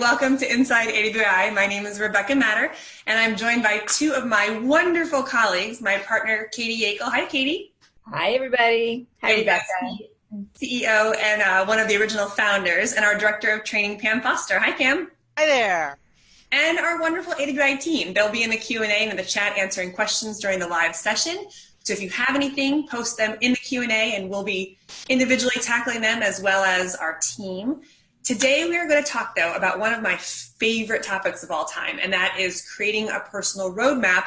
Welcome to Inside AWAI. My name is Rebecca Matter, and I'm joined by two of my wonderful colleagues, my partner, Katie Yeakle. Hi, Katie. Hi, everybody. Hi, Rebecca. CEO and one of the original founders, and our Director of Training, Pam Foster. Hi, Pam. Hi there. And our wonderful AWAI team. They'll be in the Q&A and in the chat answering questions during the live session. So if you have anything, post them in the Q&A, and we'll be individually tackling them as well as our team. Today, we are going to talk, though, about one of my favorite topics of all time, and that is creating a personal roadmap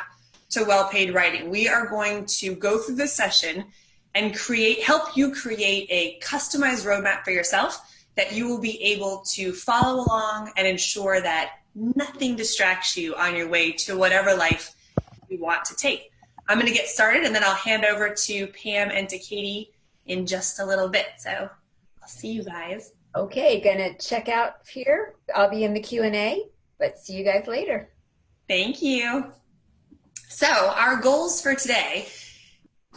to well-paid writing. We are going to go through this session and help you create a customized roadmap for yourself that you will be able to follow along and ensure that nothing distracts you on your way to whatever life you want to take. I'm going to get started, and then I'll hand over to Pam and to Katie in just a little bit. So I'll see you guys. Okay, gonna check out here. I'll be in the Q&A, but see you guys later. Thank you. So our goals for today,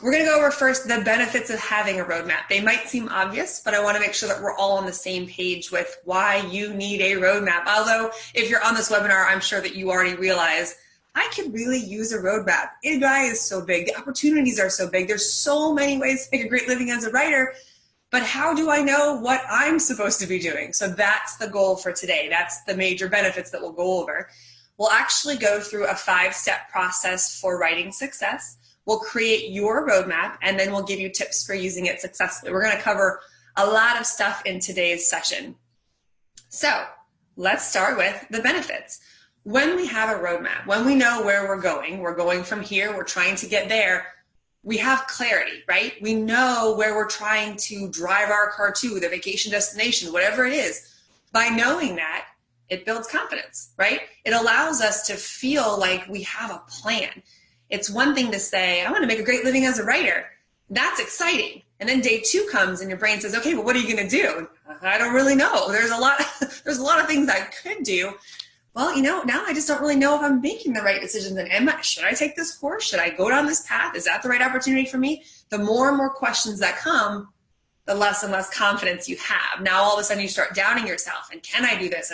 we're going to go over first the benefits of having a roadmap. They might seem obvious, but I want to make sure that we're all on the same page with why you need a roadmap. Although if you're on this webinar, I'm sure that you already realize I could really use a roadmap. AWAI is so big. The opportunities are so big. There's so many ways to make a great living as a writer. But how do I know what I'm supposed to be doing? So that's the goal for today. That's the major benefits that we'll go over. We'll actually go through a 5-step process for writing success. We'll create your roadmap, and then we'll give you tips for using it successfully. We're going to cover a lot of stuff in today's session. So let's start with the benefits. When we have a roadmap, when we know where we're going from here, we're trying to get there, we have clarity, right? We know where we're trying to drive our car to, the vacation destination, whatever it is. By knowing that, it builds confidence, right? It allows us to feel like we have a plan. It's one thing to say, I want to make a great living as a writer. That's exciting. And then day 2 comes and your brain says, okay, well, what are you going to do? I don't really know. There's a lot of things I could do. Well, now I just don't really know if I'm making the right decisions. And should I take this course? Should I go down this path? Is that the right opportunity for me? The more and more questions that come, the less and less confidence you have. Now, all of a sudden, you start doubting yourself. And can I do this?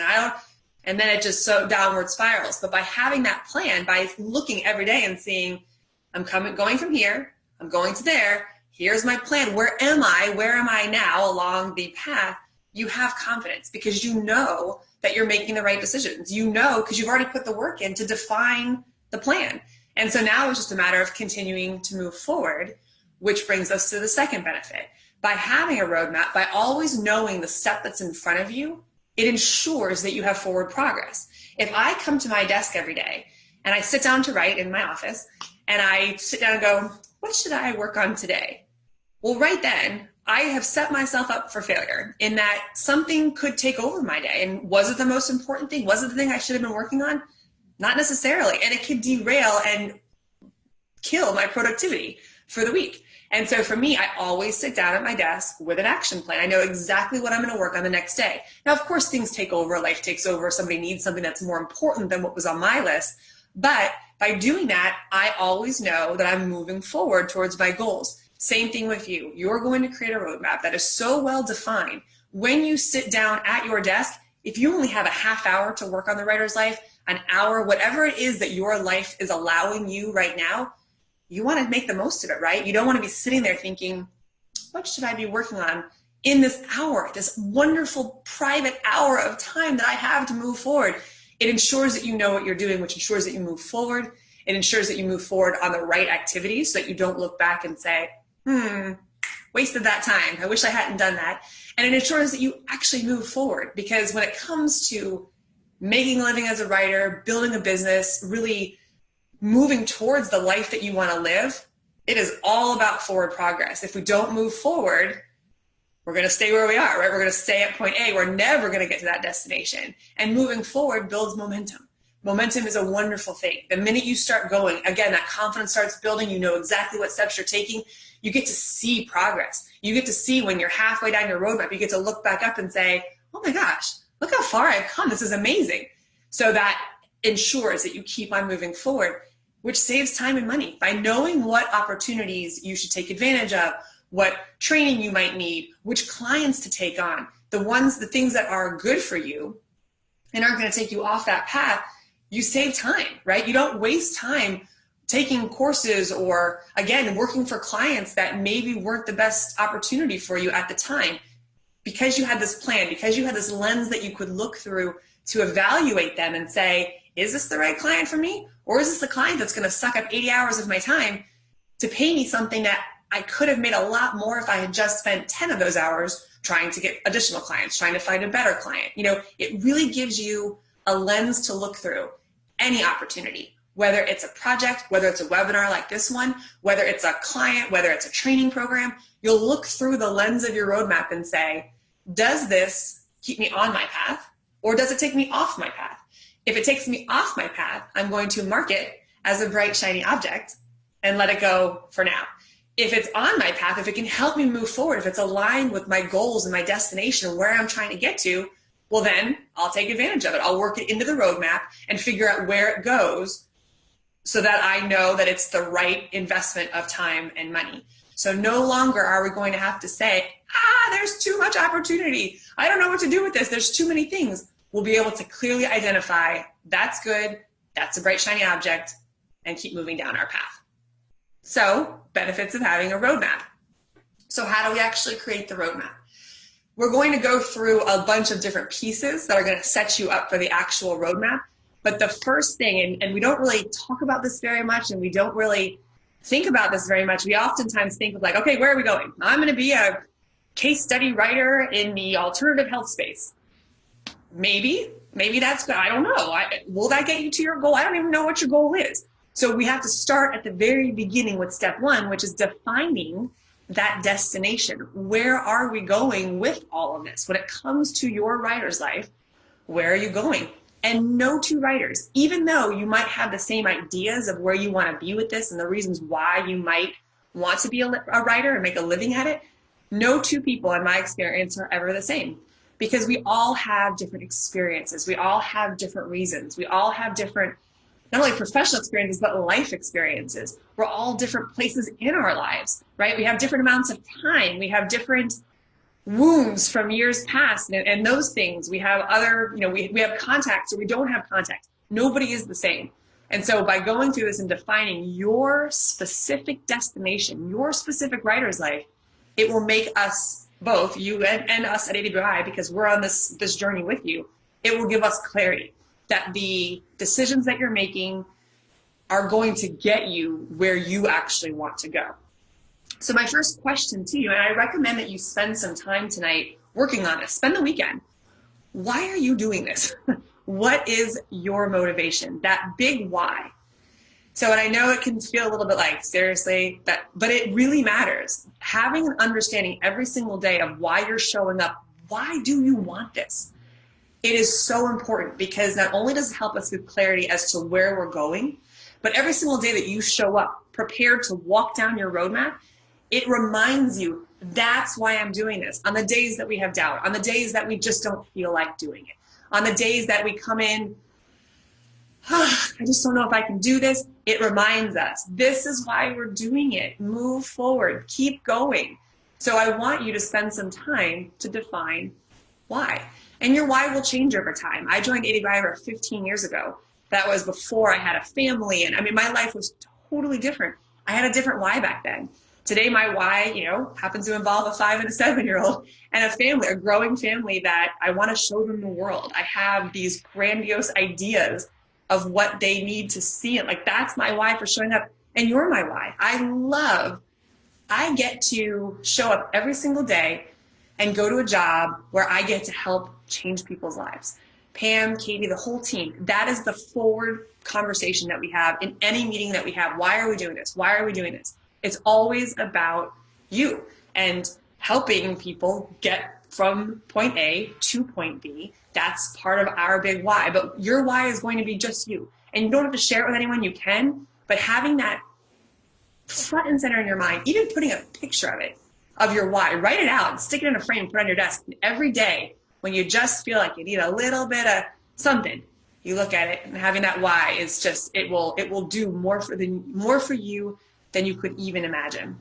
And then it just so downward spirals. But by having that plan, by looking every day and seeing, going from here, I'm going to there, here's my plan. Where am I now along the path? You have confidence because you know that you're making the right decisions. You know, because you've already put the work in to define the plan. And so now it's just a matter of continuing to move forward, which brings us to the second benefit. By having a roadmap, by always knowing the step that's in front of you, it ensures that you have forward progress. If I come to my desk every day and I sit down to write in my office and I sit down and go, what should I work on today? Well, right then, I have set myself up for failure in that something could take over my day. And was it the most important thing? Was it the thing I should have been working on? Not necessarily. And it could derail and kill my productivity for the week. And so for me, I always sit down at my desk with an action plan. I know exactly what I'm going to work on the next day. Now, of course, things take over, life takes over. Somebody needs something that's more important than what was on my list. But by doing that, I always know that I'm moving forward towards my goals. Same thing with you. You're going to create a roadmap that is so well defined. When you sit down at your desk, if you only have a half hour to work on the writer's life, an hour, whatever it is that your life is allowing you right now, you want to make the most of it, right? You don't want to be sitting there thinking, what should I be working on in this hour, this wonderful private hour of time that I have to move forward? It ensures that you know what you're doing, which ensures that you move forward. It ensures that you move forward on the right activities so that you don't look back and say, wasted that time. I wish I hadn't done that. And it ensures that you actually move forward, because when it comes to making a living as a writer, building a business, really moving towards the life that you want to live, it is all about forward progress. If we don't move forward, we're going to stay where we are, right? We're going to stay at point A. We're never going to get to that destination. And moving forward builds momentum. Momentum is a wonderful thing. The minute you start going, again, that confidence starts building. You know exactly what steps you're taking. You get to see progress. You get to see when you're halfway down your roadmap, you get to look back up and say, oh my gosh, look how far I've come. This is amazing. So that ensures that you keep on moving forward, which saves time and money. By knowing what opportunities you should take advantage of, what training you might need, which clients to take on, the things that are good for you, and aren't going to take you off that path, you save time, right? You don't waste time taking courses or, again, working for clients that maybe weren't the best opportunity for you at the time. Because you had this plan, because you had this lens that you could look through to evaluate them and say, is this the right client for me? Or is this the client that's going to suck up 80 hours of my time to pay me something that I could have made a lot more if I had just spent 10 of those hours trying to get additional clients, trying to find a better client? You know, it really gives you a lens to look through any opportunity, whether it's a project, whether it's a webinar like this one, whether it's a client, whether it's a training program. You'll look through the lens of your roadmap and say, does this keep me on my path, or does it take me off my path? If it takes me off my path, I'm going to mark it as a bright, shiny object and let it go for now. If it's on my path, if it can help me move forward, if it's aligned with my goals and my destination, where I'm trying to get to, well, then I'll take advantage of it. I'll work it into the roadmap and figure out where it goes so that I know that it's the right investment of time and money. So no longer are we going to have to say, there's too much opportunity. I don't know what to do with this. There's too many things. We'll be able to clearly identify that's good, that's a bright, shiny object, and keep moving down our path. So, benefits of having a roadmap. So how do we actually create the roadmap? We're going to go through a bunch of different pieces that are going to set you up for the actual roadmap. But the first thing, and we don't really talk about this very much, and we don't really think about this very much. We oftentimes think of like, okay, where are we going? I'm going to be a case study writer in the alternative health space. Maybe that's good. I don't know. Will that get you to your goal? I don't even know what your goal is. So we have to start at the very beginning with step one, which is defining that destination. Where are we going with all of this? When it comes to your writer's life, where are you going? And no two writers, even though you might have the same ideas of where you want to be with this and the reasons why you might want to be a writer and make a living at it, no two people, in my experience, are ever the same. Because we all have different experiences. We all have different reasons. We all have different, not only professional experiences, but life experiences. We're all different places in our lives, right? We have different amounts of time. We have different wounds from years past and those things. We have other, we have contacts or we don't have contacts. Nobody is the same. And so by going through this and defining your specific destination, your specific writer's life, it will make us, both you and us at AWAI, because we're on this journey with you, it will give us clarity that the decisions that you're making are going to get you where you actually want to go. So my first question to you, and I recommend that you spend some time tonight working on this, spend the weekend. Why are you doing this? What is your motivation? That big why. So, and I know it can feel a little bit like, seriously, but it really matters. Having an understanding every single day of why you're showing up. Why do you want this? It is so important because not only does it help us with clarity as to where we're going, but every single day that you show up prepared to walk down your roadmap, it reminds you, that's why I'm doing this. On the days that we have doubt, on the days that we just don't feel like doing it, on the days that we come in, I just don't know if I can do this. It reminds us, this is why we're doing it. Move forward, keep going. So I want you to spend some time to define why. And your why will change over time. I joined AWAI over 15 years ago. That was before I had a family. And I mean, my life was totally different. I had a different why back then. Today, my why, happens to involve a 5 and a 7-year-old and a family, a growing family that I want to show them the world. I have these grandiose ideas of what they need to see. Like, that's my why for showing up. And you're my why. I get to show up every single day and go to a job where I get to help change people's lives. Pam, Katie, the whole team, that is the forward conversation that we have in any meeting that we have. Why are we doing this? Why are we doing this? It's always about you and helping people get from point A to point B. That's part of our big why. But your why is going to be just you. And you don't have to share it with anyone. You can. But having that front and center in your mind, even putting a picture of it, of your why, write it out and stick it in a frame, put it on your desk. And every day when you just feel like you need a little bit of something, you look at it, and having that why is just, it will do more for you than you could even imagine.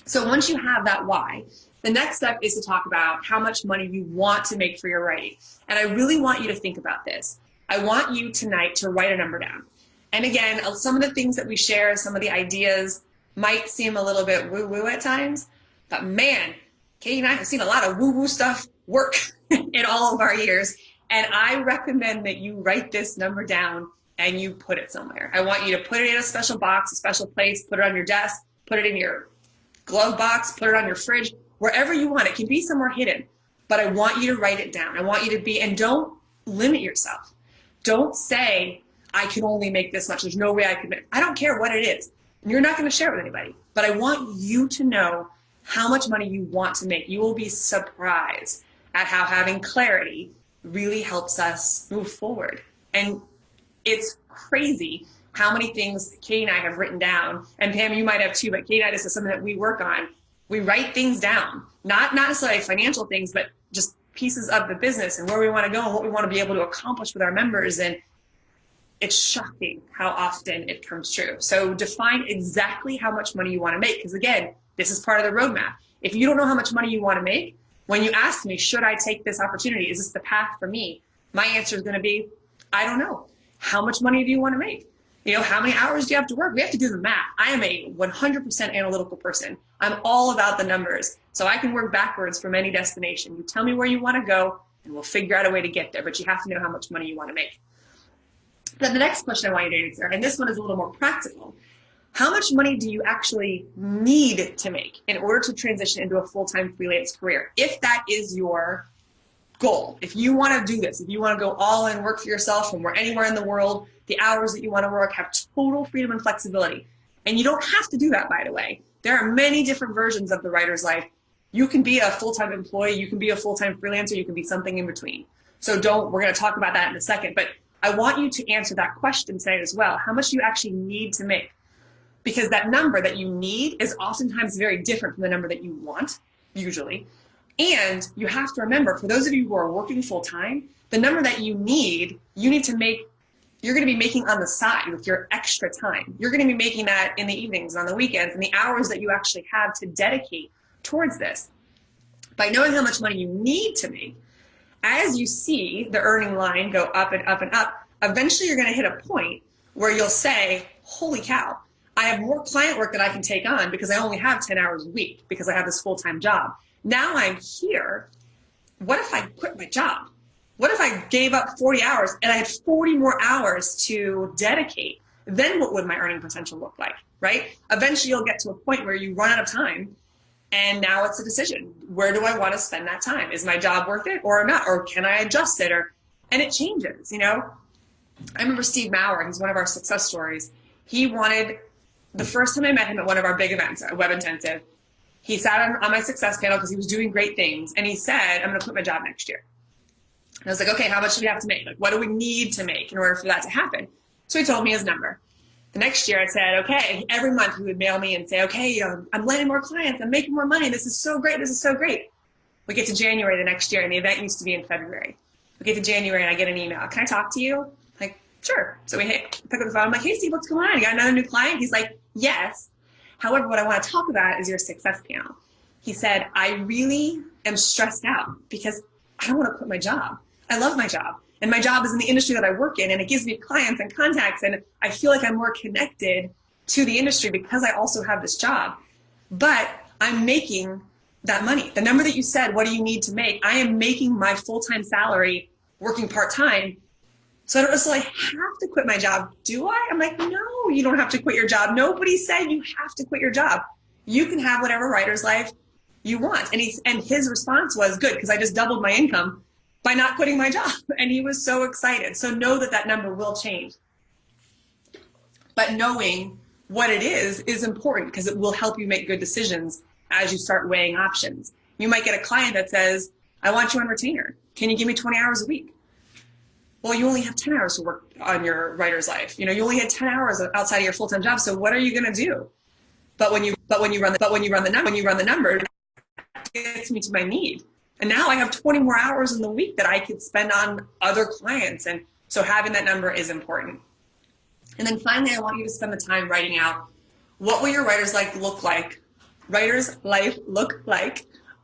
So once you have that why, The next step is to talk about how much money you want to make for your writing. And I really want you to think about this. I want you tonight to write a number down. And again, some of the things that we share, some of the ideas might seem a little bit woo-woo at times, but man, Katie and I have seen a lot of woo-woo stuff work in all of our years. And I recommend that you write this number down and you put it somewhere. I want you to put it in a special box, a special place, put it on your desk, put it in your glove box, put it on your fridge, wherever you want. It can be somewhere hidden, but I want you to write it down. I want you to be, and don't limit yourself. Don't say, I can only make this much. There's no way I can make. I don't care what it is. You're not going to share it with anybody, but I want you to know how much money you want to make. You will be surprised at how having clarity really helps us move forward. And it's crazy how many things Katie and I have written down, and Pam, you might have too, but Katie and I, this is something that we work on. We write things down, not necessarily financial things, but just pieces of the business and where we want to go and what we want to be able to accomplish with our members. And it's shocking how often it comes true. So define exactly how much money you want to make, because again, this is part of the roadmap. If you don't know how much money you want to make, when you ask me, should I take this opportunity? Is this the path for me? My answer is going to be, I don't know. How much money do you want to make? How many hours do you have to work? We have to do the math. I am a 100% analytical person. I'm all about the numbers. So I can work backwards from any destination. You tell me where you want to go and we'll figure out a way to get there, but you have to know how much money you want to make. Then the next question I want you to answer, and this one is a little more practical. How much money do you actually need to make in order to transition into a full-time freelance career? If that is your goal, if you want to do this, if you want to go all in, work for yourself from anywhere in the world, the hours that you want to work, have total freedom and flexibility. And you don't have to do that, by the way. There are many different versions of the writer's life. You can be a full-time employee, you can be a full-time freelancer, you can be something in between. So we're going to talk about that in a second, but I want you to answer that question tonight as well. How much do you actually need to make? Because that number that you need is oftentimes very different from the number that you want, usually. And you have to remember, for those of you who are working full-time, the number that you need to make, you're going to be making on the side with your extra time. You're going to be making that in the evenings and on the weekends and the hours that you actually have to dedicate towards this. By knowing how much money you need to make, as you see the earning line go up and up and up, eventually you're going to hit a point where you'll say, holy cow, I have more client work that I can take on because I only have 10 hours a week because I have this full-time job. Now I'm here. What if I quit my job? What if I gave up 40 hours and I had 40 more hours to dedicate? Then what would my earning potential look like, right? Eventually you'll get to a point where you run out of time and now it's a decision. Where do I want to spend that time? Is my job worth it or not? Or can I adjust it? And it changes, I remember Steve Maurer, he's one of our success stories. He wanted, the first time I met him at one of our big events, a web intensive, he sat on my success panel because he was doing great things. And he said, I'm going to quit my job next year. And I was like, okay, how much do we have to make? Like, what do we need to make in order for that to happen? So he told me his number. The next year I said, okay, every month he would mail me and say, okay, I'm landing more clients. I'm making more money. This is so great. This is so great. We get to January the next year and the event used to be in February. We get to January and I get an email. Can I talk to you? Like, sure. So we pick up the phone. I'm like, hey, Steve, what's going on? You got another new client? He's like, yes. However, what I want to talk about is your success panel. He said, I really am stressed out because I don't want to quit my job. I love my job. And my job is in the industry that I work in, and it gives me clients and contacts, and I feel like I'm more connected to the industry because I also have this job. But I'm making that money. The number that you said, what do you need to make? I am making my full-time salary working part-time. So I don't necessarily have to quit my job, do I? I'm like, no, you don't have to quit your job. Nobody said you have to quit your job. You can have whatever writer's life you want. And his response was, good, because I just doubled my income by not quitting my job. And he was so excited. So know that that number will change. But knowing what it is important because it will help you make good decisions as you start weighing options. You might get a client that says, I want you on retainer. Can you give me 20 hours a week? Well, you only have 10 hours to work on your writer's life. You only had 10 hours outside of your full-time job. So what are you going to do? But when you run the number, it gets me to my need. And now I have 20 more hours in the week that I could spend on other clients. And so having that number is important. And then finally, I want you to spend the time writing out what will your writer's life look like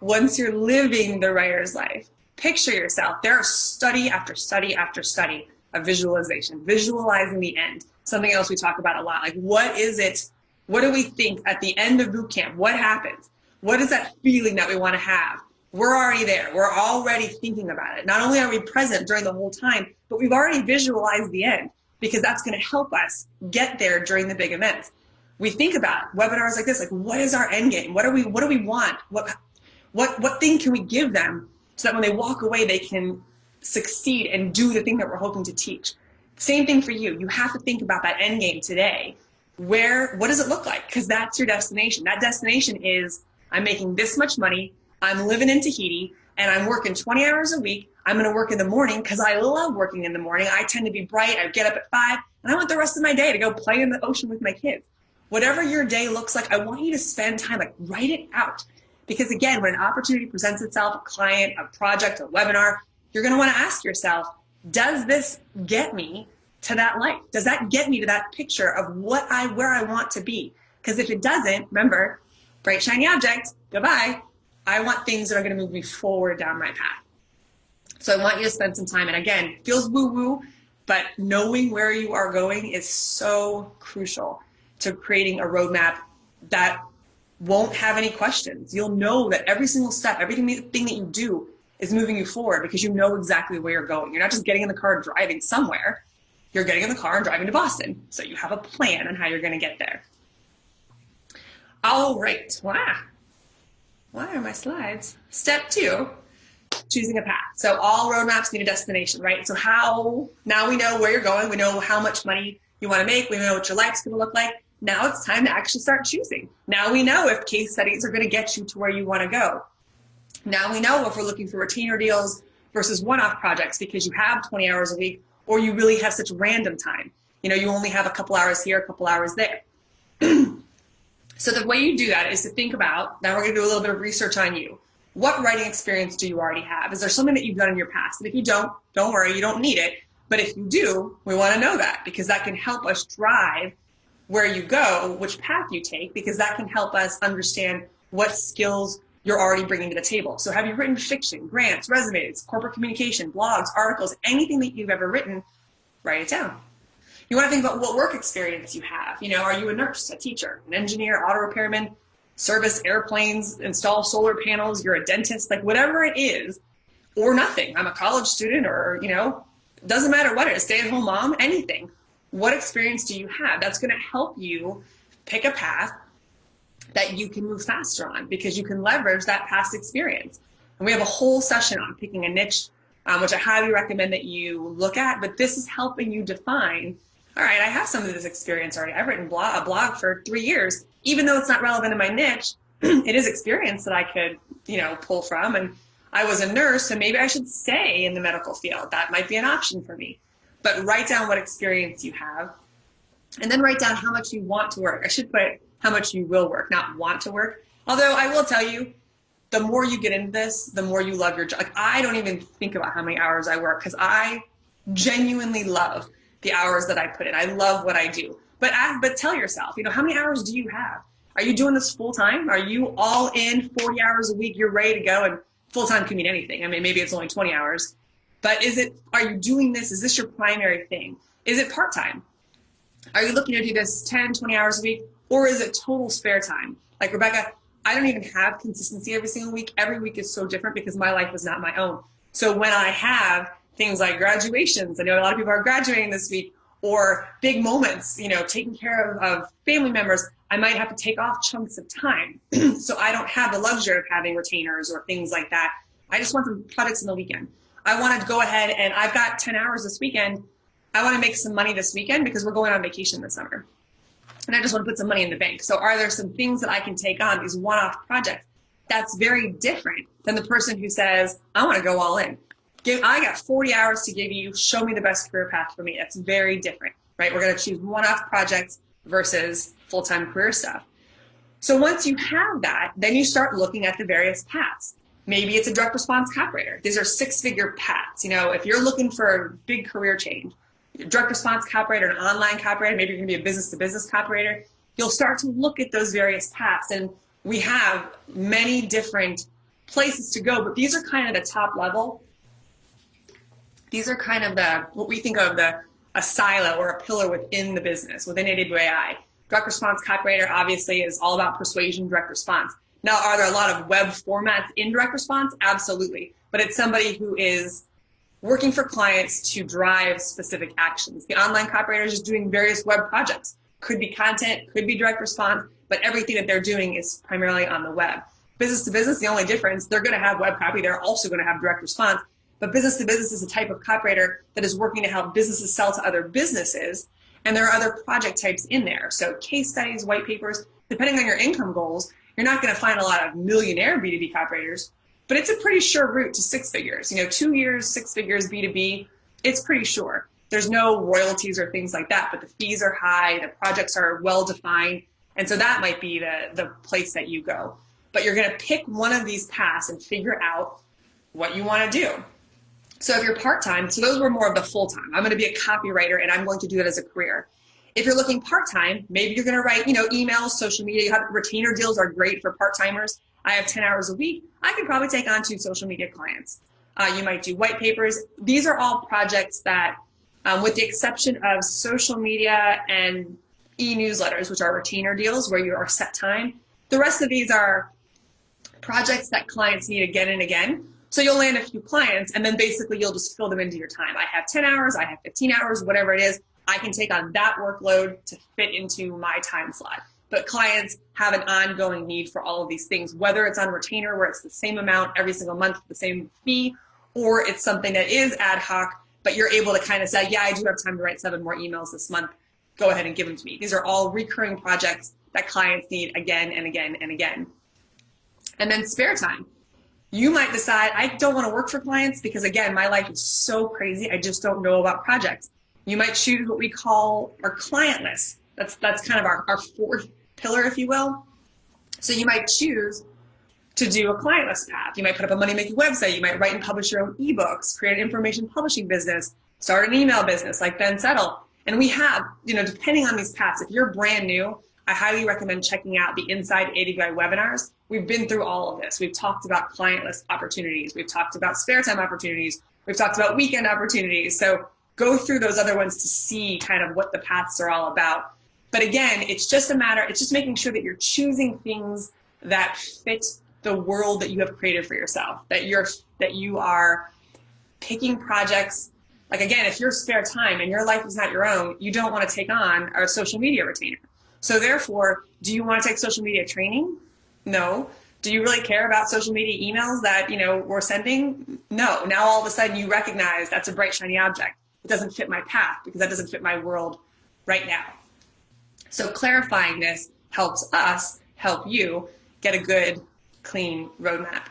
once you're living the writer's life, picture yourself. There are study after study after study of visualization, visualizing the end. Something else we talk about a lot. Like, what is it? What do we think at the end of boot camp? What happens? What is that feeling that we want to have? We're already there. We're already thinking about it. Not only are we present during the whole time, but we've already visualized the end, because that's going to help us get there during the big events. We think about webinars like this, like, what is our end game? What do we want? What thing can we give them so that when they walk away, they can succeed and do the thing that we're hoping to teach? Same thing for you. You have to think about that end game today. What does it look like? Because that's your destination. That destination is, I'm making this much money, I'm living in Tahiti, and I'm working 20 hours a week. I'm going to work in the morning because I love working in the morning. I tend to be bright. I get up at 5, and I want the rest of my day to go play in the ocean with my kids. Whatever your day looks like, I want you to spend time, like, write it out. Because again, when an opportunity presents itself, a client, a project, a webinar, you're going to want to ask yourself, does this get me to that life? Does that get me to that picture of where I want to be? Because if it doesn't, remember, bright, shiny object, goodbye. I want things that are going to move me forward down my path. So I want you to spend some time. And again, it feels woo-woo, but knowing where you are going is so crucial to creating a roadmap that won't have any questions. You'll know that every single step, everything that you do is moving you forward because you know exactly where you're going. You're not just getting in the car and driving somewhere. You're getting in the car and driving to Boston. So you have a plan on how you're going to get there. All right. Wow. Why are my slides? Step 2, choosing a path. So all roadmaps need a destination, right? So now we know where you're going. We know how much money you want to make. We know what your life's going to look like. Now it's time to actually start choosing. Now we know if case studies are going to get you to where you want to go. Now we know if we're looking for retainer deals versus one-off projects because you have 20 hours a week, or you really have such random time. You only have a couple hours here, a couple hours there. So the way you do that is to think about, now we're going to do a little bit of research on you. What writing experience do you already have? Is there something that you've done in your past? And if you don't worry, you don't need it. But if you do, we want to know that, because that can help us drive where you go, which path you take, because that can help us understand what skills you're already bringing to the table. So have you written fiction, grants, resumes, corporate communication, blogs, articles, anything that you've ever written, write it down. You want to think about what work experience you have. Are you a nurse, a teacher, an engineer, auto repairman, service airplanes, install solar panels, you're a dentist, like whatever it is, or nothing. I'm a college student, or, doesn't matter what it is, stay-at-home mom, anything. What experience do you have? That's going to help you pick a path that you can move faster on, because you can leverage that past experience. And we have a whole session on picking a niche, which I highly recommend that you look at, but this is helping you define, all right, I have some of this experience already. I've written a blog for 3 years. Even though it's not relevant in my niche, it is experience that I could, pull from. And I was a nurse, so maybe I should stay in the medical field. That might be an option for me. But write down what experience you have, and then write down how much you want to work. I should put how much you will work, not want to work. Although I will tell you, the more you get into this, the more you love your job. Like, I don't even think about how many hours I work, because I genuinely love the hours that I put in. I love what I do. But tell yourself, how many hours do you have? Are you doing this full time? Are you all in 40 hours a week? You're ready to go, and full time can mean anything. I mean, maybe it's only 20 hours. But are you doing this? Is this your primary thing? Is it part-time? Are you looking to do this 10, 20 hours a week? Or is it total spare time? Like Rebecca, I don't even have consistency every single week. Every week is so different because my life is not my own. So when I have things like graduations, I know a lot of people are graduating this week, or big moments, taking care of family members, I might have to take off chunks of time. So I don't have the luxury of having retainers or things like that. I just want some products in the weekend. I want to go ahead, and I've got 10 hours this weekend. I want to make some money this weekend because we're going on vacation this summer. And I just want to put some money in the bank. So are there some things that I can take on, these one-off projects? That's very different than the person who says, I want to go all in. I got 40 hours to give you, show me the best career path for me. That's very different, right? We're going to choose one-off projects versus full-time career stuff. So once you have that, then you start looking at the various paths. Maybe it's a direct response copywriter. These are 6-figure paths. If you're looking for a big career change, direct response copywriter, an online copywriter, maybe you're going to be a business-to-business copywriter, you'll start to look at those various paths. And we have many different places to go, but these are kind of the top level. These are kind of what we think of a silo or a pillar within the business, within AWAI. Direct response copywriter obviously is all about persuasion, direct response. Now, are there a lot of web formats in direct response? Absolutely. But it's somebody who is working for clients to drive specific actions. The online copywriter is just doing various web projects. Could be content, could be direct response, but everything that they're doing is primarily on the web. Business to business, the only difference, they're going to have web copy. They're also going to have direct response. But business to business is a type of copywriter that is working to help businesses sell to other businesses. And there are other project types in there. So case studies, white papers, depending on your income goals, you're not going to find a lot of millionaire B2B copywriters, but it's a pretty sure route to 6 figures. 2 years, 6 figures B2B, it's pretty sure. There's no royalties or things like that, but the fees are high, the projects are well defined, and so that might be the place that you go. But you're going to pick one of these paths and figure out what you want to do. So if you're part-time, so those were more of the full-time. I'm going to be a copywriter and I'm going to do that as a career. If you're looking part-time, maybe you're going to write, emails, social media. You have retainer deals are great for part-timers. I have 10 hours a week. I could probably take on 2 social media clients. You might do white papers. These are all projects that, with the exception of social media and e-newsletters, which are retainer deals where you are set time, the rest of these are projects that clients need again and again. So you'll land a few clients and then basically you'll just fill them into your time. I have 10 hours, I have 15 hours, whatever it is. I can take on that workload to fit into my time slot. But clients have an ongoing need for all of these things, whether it's on retainer where it's the same amount every single month, the same fee, or it's something that is ad hoc, but you're able to kind of say, yeah, I do have time to write 7 more emails this month. Go ahead and give them to me. These are all recurring projects that clients need again and again and again. And then spare time. You might decide, I don't want to work for clients because, again, my life is so crazy. I just don't know about projects. You might choose what we call our client list. That's kind of our 4th pillar, if you will. So you might choose to do a client list path. You might put up a money-making website. You might write and publish your own ebooks, create an information publishing business, start an email business like Ben Settle. And we have, depending on these paths, if you're brand new, I highly recommend checking out the Inside AWAI webinars. We've been through all of this. We've talked about client list opportunities. We've talked about spare time opportunities. We've talked about weekend opportunities. So go through those other ones to see kind of what the paths are all about. But again, it's just making sure that you're choosing things that fit the world that you have created for yourself, that you are picking projects. Like, again, if you're spare time and your life is not your own, you don't want to take on a social media retainer. So therefore, do you want to take social media training? No. Do you really care about social media emails that, we're sending? No. Now all of a sudden you recognize that's a bright, shiny object. It doesn't fit my path because that doesn't fit my world right now. So clarifying this helps us help you get a good, clean roadmap.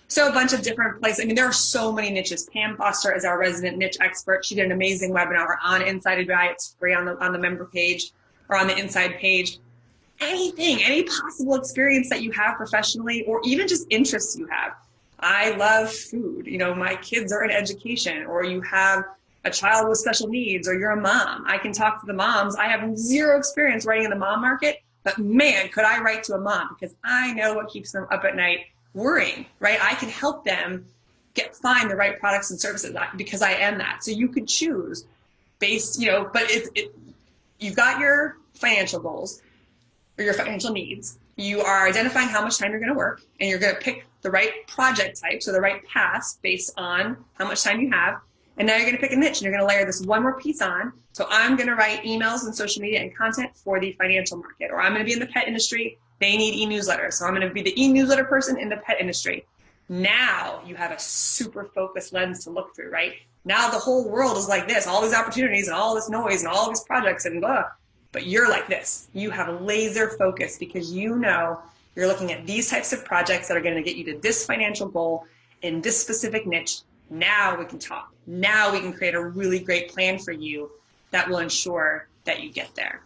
So a bunch of different places. There are so many niches. Pam Foster is our resident niche expert. She did an amazing webinar on Inside AWAI. It's free on the member page or on the Inside page. Anything, any possible experience that you have professionally or even just interests you have. I love food. My kids are in education, or you have a child with special needs, or you're a mom. I can talk to the moms. I have 0 experience writing in the mom market, but man, could I write to a mom because I know what keeps them up at night worrying, right? I can help them find the right products and services because I am that. So you could choose based, but you've got your financial goals or your financial needs. You are identifying how much time you're going to work, and you're going to pick the right project types or the right paths based on how much time you have. And now you're going to pick a niche and you're going to layer this one more piece on. So I'm going to write emails and social media and content for the financial market, or I'm going to be in the pet industry. They need e-newsletters. So I'm going to be the e-newsletter person in the pet industry. Now you have a super focused lens to look through, right? Now the whole world is like this, all these opportunities and all this noise and all these projects and blah. But you're like this. You have laser focus because you're looking at these types of projects that are going to get you to this financial goal in this specific niche. Now we can talk. Now we can create a really great plan for you that will ensure that you get there.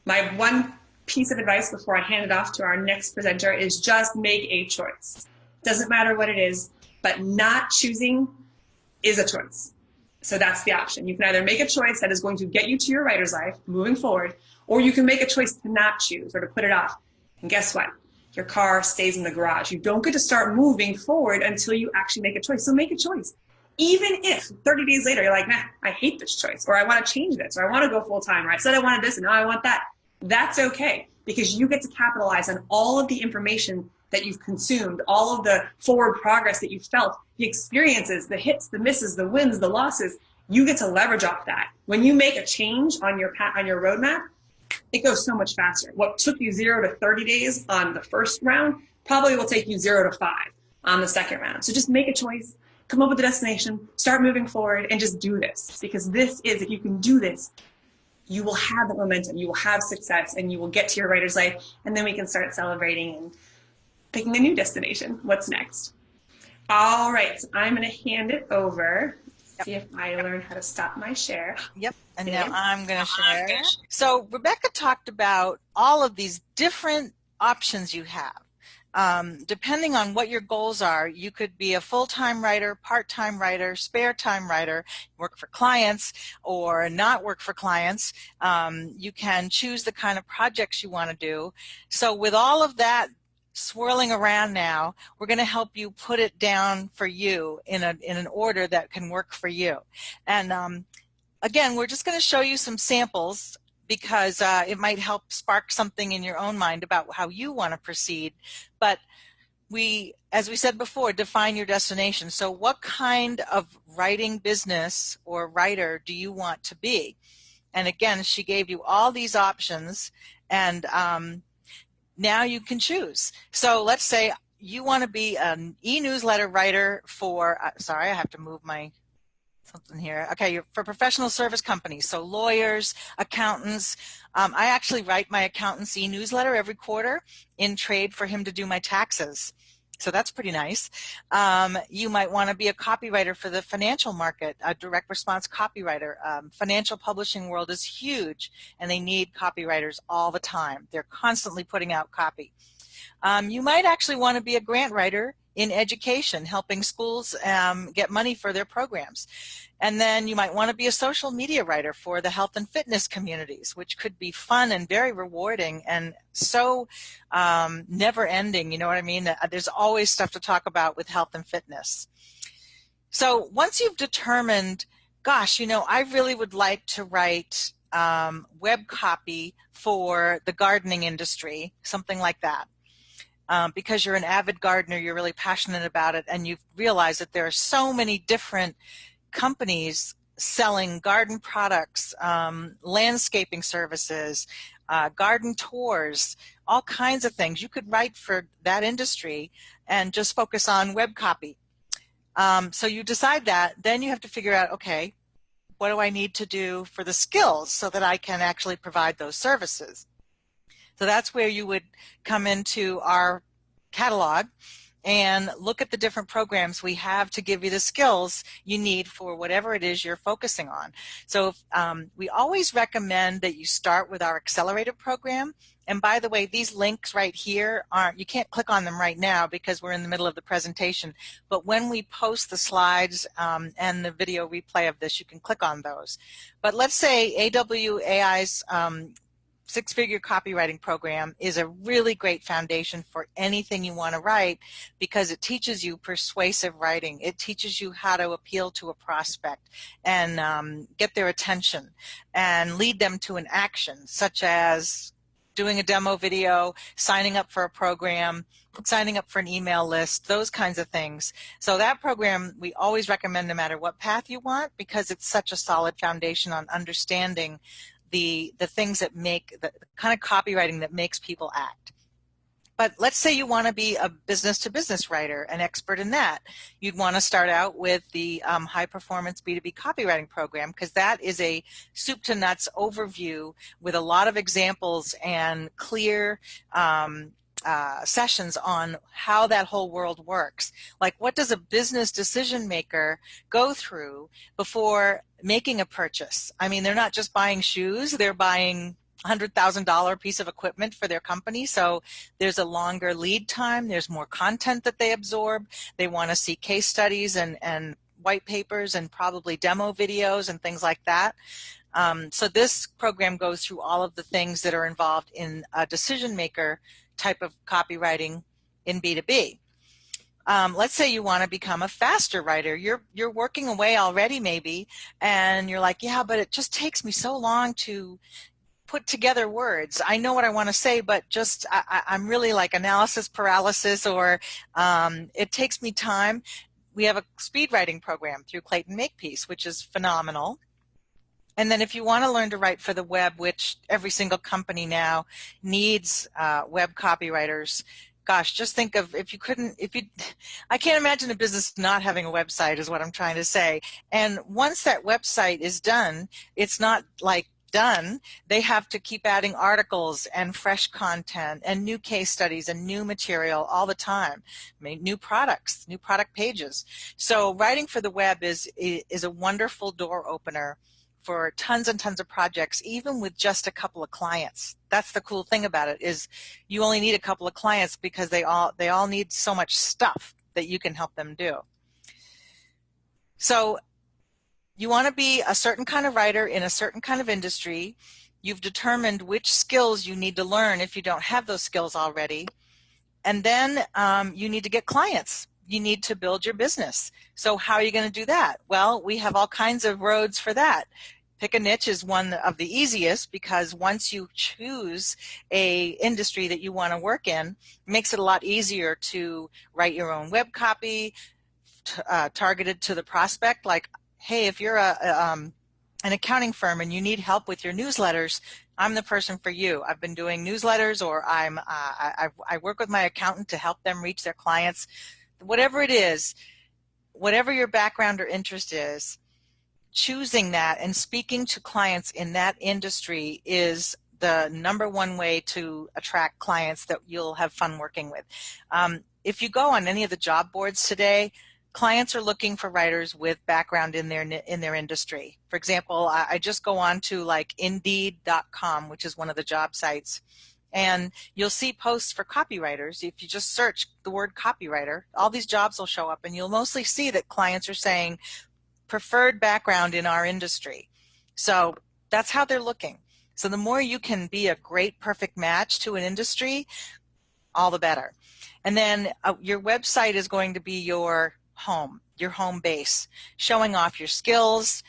My one piece of advice before I hand it off to our next presenter is just make a choice. Doesn't matter what it is, but not choosing is a choice. So that's the option. You can either make a choice that is going to get you to your writer's life moving forward, or you can make a choice to not choose or to put it off. And guess what? your car stays in the garage. You don't get to start moving forward until you actually make a choice. So make a choice. Even if 30 days later, you're like, nah, I hate this choice, or I want to change this, or I want to go full time, or I said I wanted this and now I want that. That's okay, because you get to capitalize on all of the information that you've consumed, all of the forward progress that you've felt, the experiences, the hits, the misses, the wins, the losses. You get to leverage off that. When you make a change on your roadmap, it goes so much faster. What took you 0 to 30 days on the first round probably will take you 0 to 5 on the second round. So just make a choice, come up with a destination, start moving forward, and just do this. Because this is, if you can do this, you will have the momentum, you will have success, and you will get to your writer's life, and then we can start celebrating and picking a new destination. What's next? All right, so I'm going to hand it over. See if I learn how to stop my share. Yep, and now I'm going to share. So Rebecca talked about all of these different options you have. Depending on what your goals are, you could be a full-time writer, part-time writer, spare-time writer, work for clients or not work for clients. You can choose the kind of projects you want to do. So with all of that swirling around now, we're going to help you put it down for you in an order that can work for you. And again, we're just going to show you some samples because it might help spark something in your own mind about how you want to proceed. But as we said before, define your destination. So what kind of writing business or writer do you want to be? And again, she gave you all these options, and now you can choose. So let's say you want to be an e-newsletter writer for, sorry, I have to move my something here. Okay, you're for professional service companies, so lawyers, accountants. I actually write my accountant's e-newsletter every quarter in trade for him to do my taxes. So that's pretty nice. You might want to be a copywriter for the financial market, a direct response copywriter. Financial publishing world is huge, and they need copywriters all the time. They're constantly putting out copy. You might actually want to be a grant writer in education, helping schools get money for their programs. And then you might want to be a social media writer for the health and fitness communities, which could be fun and very rewarding and so never ending, you know what I mean? There's always stuff to talk about with health and fitness. So once you've determined, gosh, you know, I really would like to write web copy for the gardening industry, something like that. Because you're an avid gardener, you're really passionate about it, and you've realized that there are so many different companies selling garden products, landscaping services, garden tours, all kinds of things. You could write for that industry and just focus on web copy. So you decide that, then you have to figure out, okay, what do I need to do for the skills so that I can actually provide those services? So that's where you would come into our catalog and look at the different programs we have to give you the skills you need for whatever it is you're focusing on. So we always recommend that you start with our accelerator program. And by the way, these links right here you can't click on them right now because we're in the middle of the presentation. But when we post the slides and the video replay of this, you can click on those. But let's say AWAI's six-figure copywriting program is a really great foundation for anything you want to write because it teaches you persuasive writing. It teaches you how to appeal to a prospect and get their attention and lead them to an action, such as doing a demo video, signing up for a program, signing up for an email list, those kinds of things. So that program we always recommend no matter what path you want because it's such a solid foundation on understanding the things that make the kind of copywriting that makes people act. But let's say you want to be a business-to-business writer, an expert in that. You'd want to start out with the high-performance B2B copywriting program because that is a soup-to-nuts overview with a lot of examples and clear sessions on how that whole world works. Like, what does a business decision maker go through before making a purchase? I mean, they're not just buying shoes, they're buying $100,000 piece of equipment for their company. So there's a longer lead time. There's more content that they absorb. They want to see case studies and white papers and probably demo videos and things like that. So this program goes through all of the things that are involved in a decision maker type of copywriting in B2B. Let's say you want to become a faster writer. You're working away already maybe, and you're like, yeah, but it just takes me so long to put together words. I know what I want to say, but just I'm really like analysis paralysis, or it takes me time. We have a speed writing program through Clayton Makepeace, which is phenomenal. And then if you want to learn to write for the web, which every single company now needs web copywriters, gosh, just think of I can't imagine a business not having a website is what I'm trying to say. And once that website is done, it's not like done. They have to keep adding articles and fresh content and new case studies and new material all the time. I mean, new products, new product pages. So writing for the web is a wonderful door opener for tons and tons of projects, even with just a couple of clients. That's the cool thing about it, is you only need a couple of clients because they all need so much stuff that you can help them do. So you want to be a certain kind of writer in a certain kind of industry. You've determined which skills you need to learn if you don't have those skills already. And then you need to get clients. You need to build your business. So how are you going to do that? Well, we have all kinds of roads for that. Pick a niche is one of the easiest, because once you choose a industry that you want to work in, it makes it a lot easier to write your own web copy targeted to the prospect. Like, hey, if you're an accounting firm and you need help with your newsletters, I'm the person for you. I've been doing newsletters, or I work with my accountant to help them reach their clients. Whatever it is, whatever your background or interest is, choosing that and speaking to clients in that industry is the #1 way to attract clients that you'll have fun working with. If you go on any of the job boards today, clients are looking for writers with background in their industry. For example, I just go on to like Indeed.com, which is one of the job sites, and you'll see posts for copywriters. If you just search the word copywriter, all these jobs will show up, and you'll mostly see that clients are saying preferred background in our industry. So that's how they're looking. So the more you can be a great, perfect match to an industry, all the better. And then your website is going to be your home base, showing off your skills,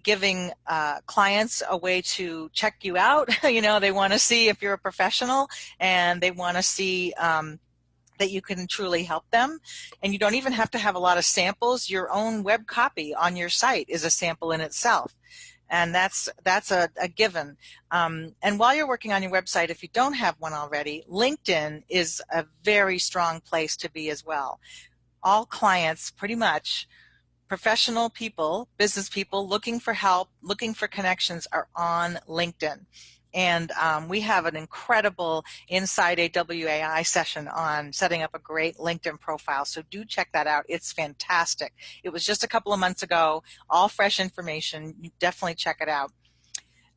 giving clients a way to check you out. They want to see if you're a professional, and they want to see that you can truly help them. And you don't even have to have a lot of samples. Your own web copy on your site is a sample in itself. And that's a given. And while you're working on your website, if you don't have one already, LinkedIn is a very strong place to be as well. All clients, pretty much, professional people, business people looking for help, looking for connections, are on LinkedIn. And we have an incredible Inside AWAI session on setting up a great LinkedIn profile. So do check that out. It's fantastic. It was just a couple of months ago, all fresh information. You definitely check it out.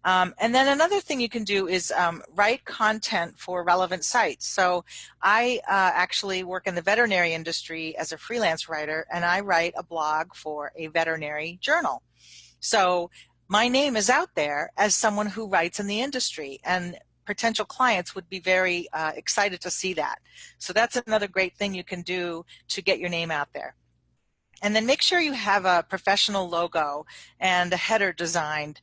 And then another thing you can do is write content for relevant sites. So I actually work in the veterinary industry as a freelance writer, and I write a blog for a veterinary journal. So my name is out there as someone who writes in the industry, and potential clients would be very excited to see that. So that's another great thing you can do to get your name out there. And then make sure you have a professional logo and a header designed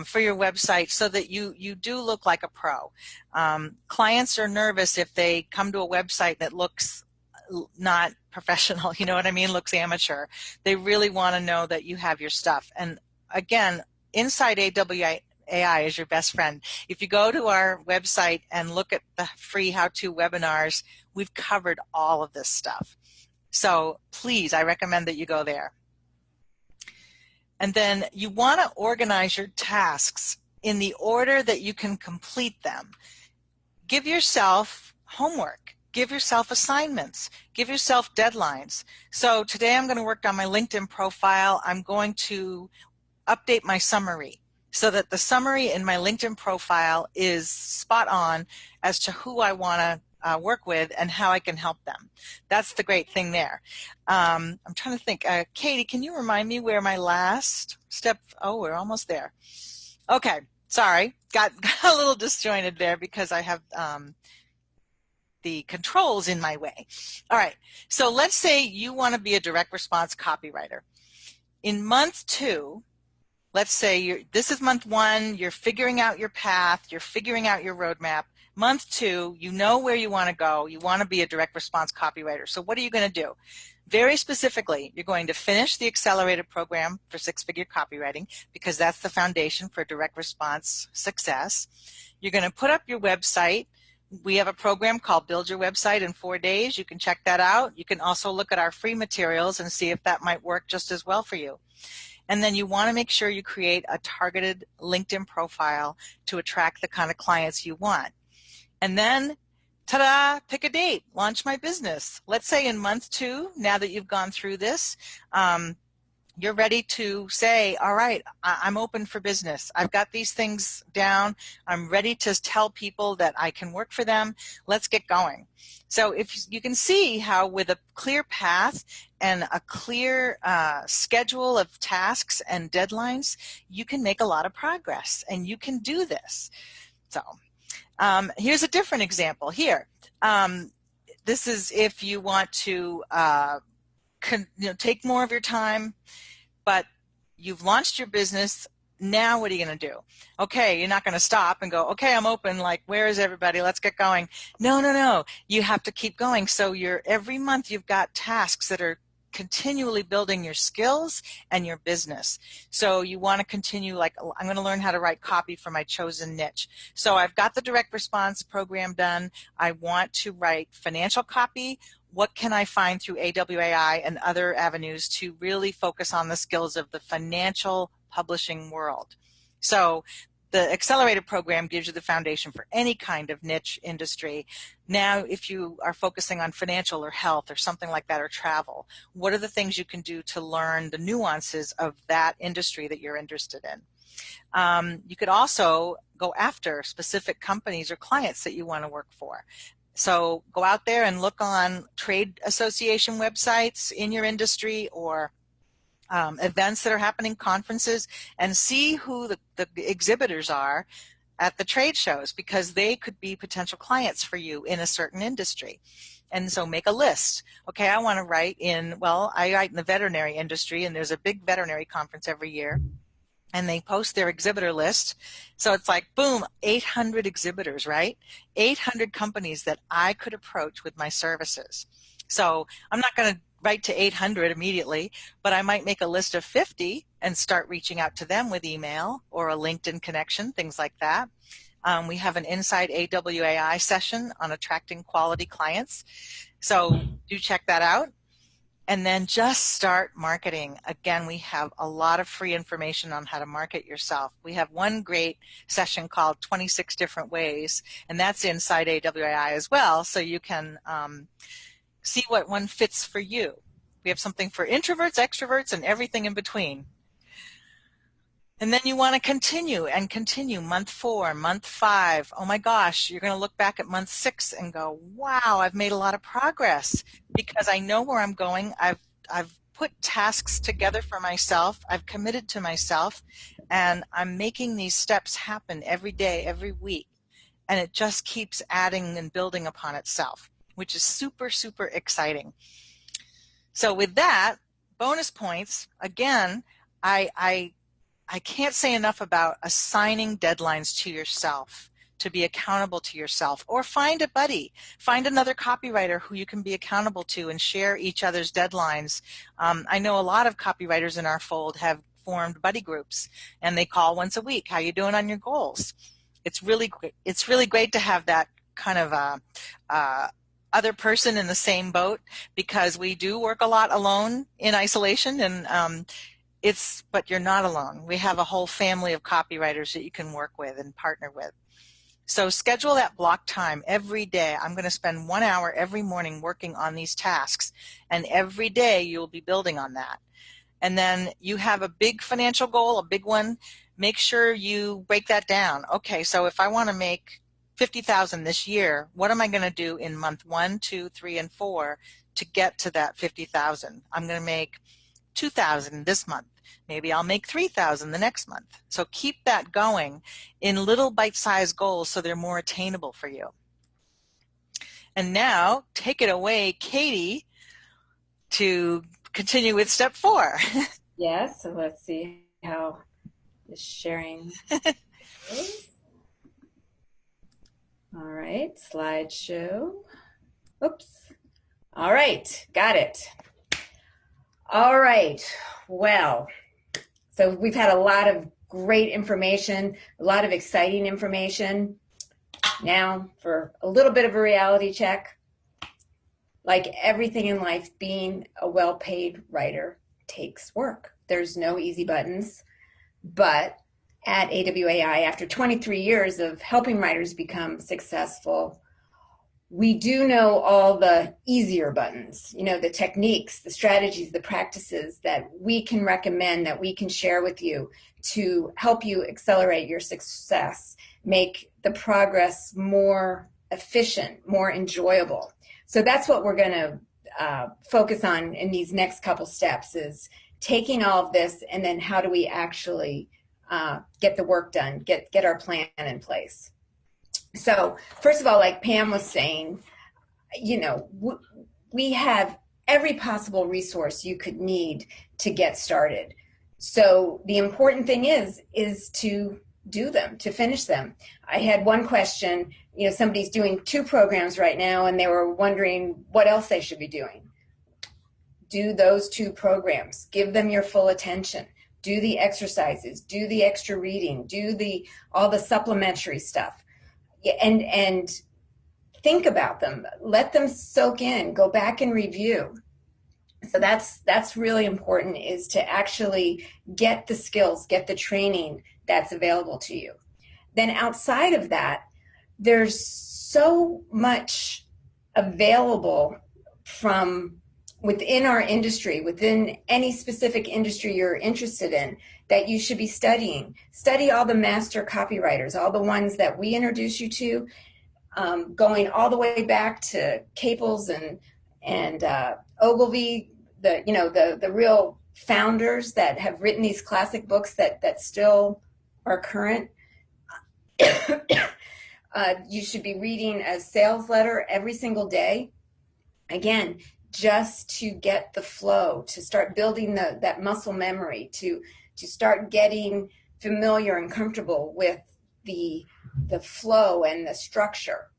for your website so that you do look like a pro. Clients are nervous if they come to a website that looks not professional, you know what I mean, looks amateur. They really want to know that you have your stuff. And again, Inside AWAI is your best friend. If you go to our website and look at the free how-to webinars, we've covered all of this stuff. So please, I recommend that you go there. And then you want to organize your tasks in the order that you can complete them. Give yourself homework. Give yourself assignments. Give yourself deadlines. So today I'm going to work on my LinkedIn profile. I'm going to update my summary so that the summary in my LinkedIn profile is spot on as to who I want to work with and how I can help them. That's the great thing there. I'm trying to think. Katie, can you remind me where my last step? Oh, we're almost there. Okay, sorry. Got a little disjointed there because I have the controls in my way. All right, so let's say you want to be a direct response copywriter. In month 2, let's say this is month 1, you're figuring out your path, you're figuring out your roadmap. Month 2, you know where you want to go, you want to be a direct response copywriter. So what are you going to do? Very specifically, you're going to finish the accelerated program for six-figure copywriting, because that's the foundation for direct response success. You're going to put up your website. We have a program called Build Your Website in 4 days. You can check that out. You can also look at our free materials and see if that might work just as well for you. And then you want to make sure you create a targeted LinkedIn profile to attract the kind of clients you want. And then, ta-da, pick a date, launch my business. Let's say in month 2, now that you've gone through this, you're ready to say, all right, I'm open for business. I've got these things down. I'm ready to tell people that I can work for them. Let's get going. So if you can see how with a clear path and a clear schedule of tasks and deadlines, you can make a lot of progress, and you can do this. So here's a different example here. This is if you want to take more of your time, but you've launched your business. Now what are you going to do? Okay, you're not going to stop and go, okay, I'm open, like, where is everybody? Let's get going. No. You have to keep going. So every month you've got tasks that are continually building your skills and your business. So you want to continue, like, I'm going to learn how to write copy for my chosen niche. So I've got the direct response program done. I want to write financial copy. What can I find through AWAI and other avenues to really focus on the skills of the financial publishing world? So the accelerated program gives you the foundation for any kind of niche industry. Now, if you are focusing on financial or health or something like that, or travel, what are the things you can do to learn the nuances of that industry that you're interested in? You could also go after specific companies or clients that you want to work for. So go out there and look on trade association websites in your industry, or events that are happening, conferences, and see who the exhibitors are at the trade shows, because they could be potential clients for you in a certain industry. And so make a list. Okay, I want to write in, well, I write in the veterinary industry, and there's a big veterinary conference every year, and they post their exhibitor list. So it's like, boom, 800 exhibitors, right? 800 companies that I could approach with my services. So I'm not going to write to 800 immediately, but I might make a list of 50 and start reaching out to them with email or a LinkedIn connection, things like that. We have an Inside AWAI session on attracting quality clients. So do check that out. And then just start marketing. Again, we have a lot of free information on how to market yourself. We have one great session called 26 Different Ways, and that's inside AWAI as well, so you can see what one fits for you. We have something for introverts, extroverts, and everything in between. And then you want to continue. Month 4, month 5. Oh my gosh, you're going to look back at month 6 and go, wow, I've made a lot of progress because I know where I'm going. I've put tasks together for myself. I've committed to myself, and I'm making these steps happen every day, every week. And it just keeps adding and building upon itself, which is super, super exciting. So with that, bonus points, again, I can't say enough about assigning deadlines to yourself, to be accountable to yourself, or find a buddy, find another copywriter who you can be accountable to and share each other's deadlines. I know a lot of copywriters in our fold have formed buddy groups, and they call once a week. How you doing on your goals? It's really great to have that kind of other person in the same boat, because we do work a lot alone in isolation, and but you're not alone. We have a whole family of copywriters that you can work with and partner with. So schedule that block time every day. I'm going to spend 1 hour every morning working on these tasks, and every day you'll be building on that. And then you have a big financial goal, a big one. Make sure you break that down. Okay, so if I want to make $50,000 this year, what am I going to do in month 1, 2, 3, and 4 to get to that $50,000? I'm going to make $2,000 this month. Maybe I'll make $3,000 the next month. So keep that going in little bite-sized goals so they're more attainable for you. And now take it away, Katie, to continue with step 4. Yes, so let's see how this sharing goes. All right, slideshow. Oops. All right, got it. All right, well, so we've had a lot of great information, a lot of exciting information. Now for a little bit of a reality check. Like everything in life, being a well-paid writer takes work. There's no easy buttons, but at AWAI, after 23 years of helping writers become successful, we do know all the easier buttons, you know, the techniques, the strategies, the practices that we can recommend, that we can share with you to help you accelerate your success, make the progress more efficient, more enjoyable. So that's what we're going to focus on in these next couple steps, is taking all of this and then how do we actually get the work done, get our plan in place. So first of all, like Pam was saying, you know, we have every possible resource you could need to get started. So the important thing is to do them, to finish them. I had one question, you know, somebody's doing 2 programs right now and they were wondering what else they should be doing. Do those 2 programs, give them your full attention, do the exercises, do the extra reading, do all the supplementary stuff, and think about them, let them soak in, go back and review. So that's really important, is to actually get the skills, get the training that's available to you. Then outside of that, there's so much available from within our industry, within any specific industry you're interested in, that you should be studying. Study all the master copywriters, all the ones that we introduce you to, going all the way back to Caples and Ogilvy, the real founders that have written these classic books that still are current. You should be reading a sales letter every single day. Again, just to get the flow, to start building that muscle memory, to start getting familiar and comfortable with the flow and the structure.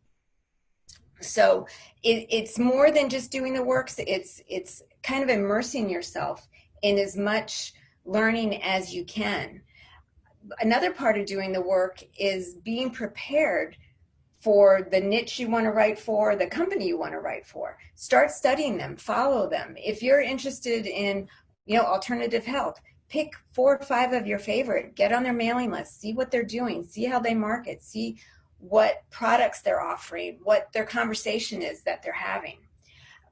So it's more than just doing the works. It's kind of immersing yourself in as much learning as you can. Another part of doing the work is being prepared for the niche you want to write for, the company you want to write for. Start studying them, follow them. If you're interested in, alternative health, pick 4 or 5 of your favorite, get on their mailing list, see what they're doing, see how they market, see what products they're offering, what their conversation is that they're having.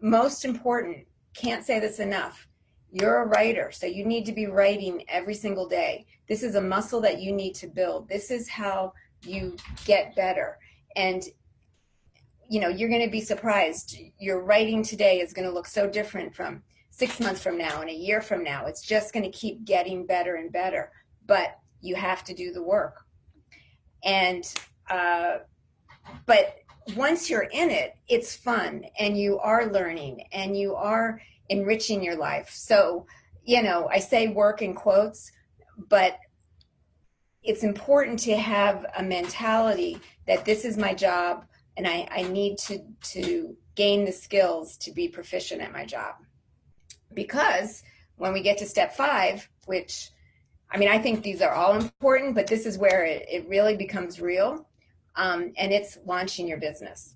Most important, can't say this enough, you're a writer, so you need to be writing every single day. This is a muscle that you need to build. This is how you get better. And you're going to be surprised. Your writing today is going to look so different from 6 months from now and a year from now. It's just going to keep getting better and better, but you have to do the work. And but once you're in it, it's fun, and you are learning, and you are enriching your life. So, I say work in quotes, but it's important to have a mentality that this is my job, and I need to gain the skills to be proficient at my job. Because when we get to step 5, which, I think these are all important, but this is where it really becomes real, and it's launching your business.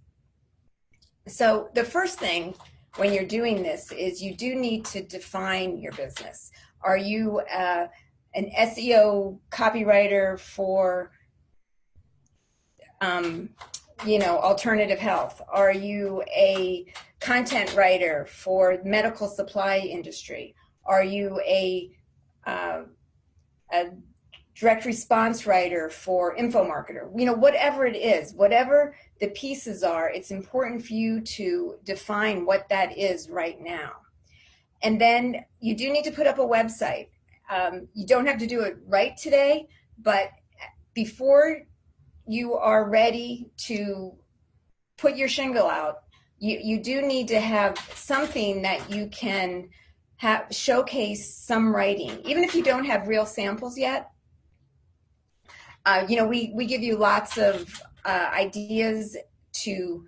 So the first thing when you're doing this is you do need to define your business. Are you an SEO copywriter for alternative health? Are you a content writer for medical supply industry? Are you a direct response writer for info marketer? Whatever it is, whatever the pieces are, it's important for you to define what that is right now. And then you do need to put up a website. You don't have to do it right today, but before you are ready to put your shingle out, you do need to have something that you can showcase some writing, even if you don't have real samples yet. We give you lots of ideas to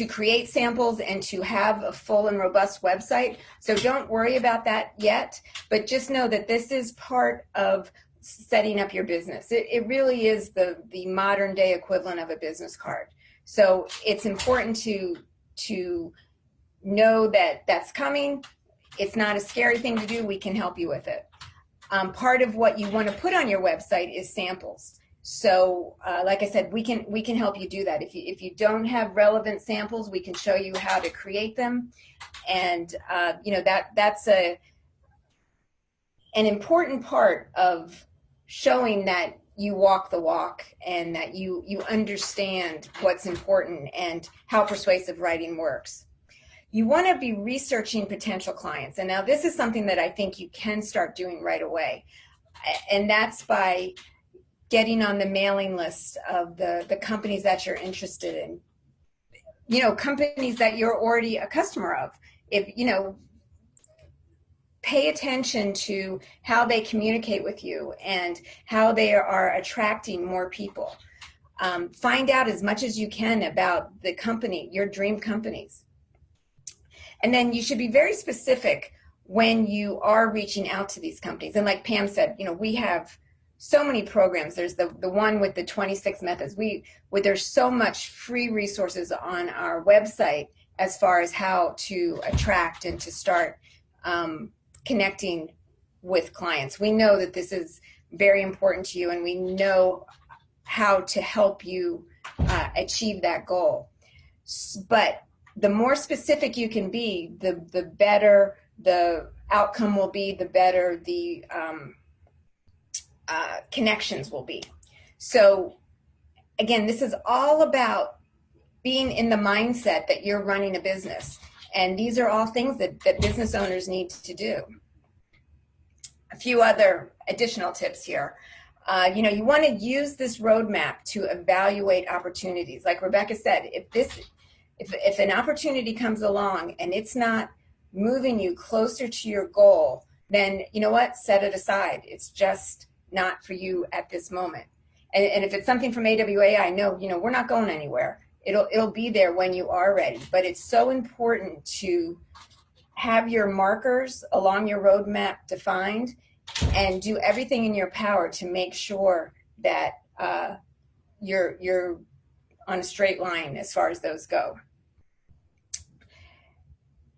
create samples and to have a full and robust website. So don't worry about that yet, but just know that this is part of setting up your business. It really is the modern day equivalent of a business card. So it's important to know that that's coming. It's not a scary thing to do. We can help you with it. Part of what you want to put on your website is samples. So like I said, we can help you do that. If you don't have relevant samples, we can show you how to create them. And that's an important part of showing that you walk the walk and that you understand what's important and how persuasive writing works. You want to be researching potential clients. And now this is something that I think you can start doing right away. And that's by getting on the mailing list of the companies that you're interested in. Companies that you're already a customer of. Pay attention to how they communicate with you and how they are attracting more people. Find out as much as you can about the company, your dream companies. And then you should be very specific when you are reaching out to these companies. And like Pam said, we have so many programs. There's the one with the 26 methods. There's so much free resources on our website as far as how to attract and to start connecting with clients. We know that this is very important to you, and we know how to help you achieve that goal. But the more specific you can be, the better the outcome will be, the better the connections will be. So again, this is all about being in the mindset that you're running a business. And these are all things that business owners need to do. A few other additional tips here. You want to use this roadmap to evaluate opportunities. Like Rebecca said, if an opportunity comes along and it's not moving you closer to your goal, then you know what? Set it aside. It's just not for you at this moment. And if it's something from AWAI, I know, we're not going anywhere. It'll be there when you are ready. But it's so important to have your markers along your roadmap defined and do everything in your power to make sure that you're on a straight line as far as those go.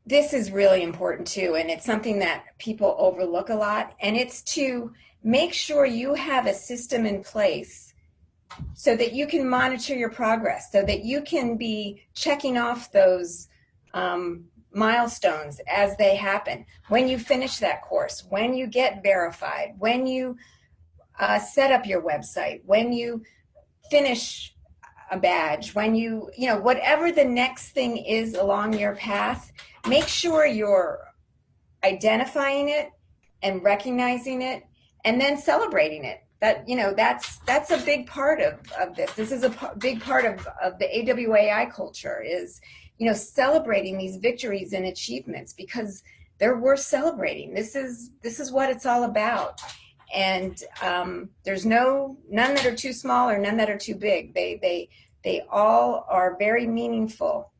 This is really important too, and it's something that people overlook a lot, and it's to make sure you have a system in place so that you can monitor your progress, so that you can be checking off those milestones as they happen. When you finish that course, when you get verified, when you set up your website, when you finish a badge, when whatever the next thing is along your path, make sure you're identifying it and recognizing it and then celebrating it. That's a big part of this. This is a big part of the AWAI culture is, celebrating these victories and achievements because they're worth celebrating. This is what it's all about. And there's none that are too small or none that are too big. They all are very meaningful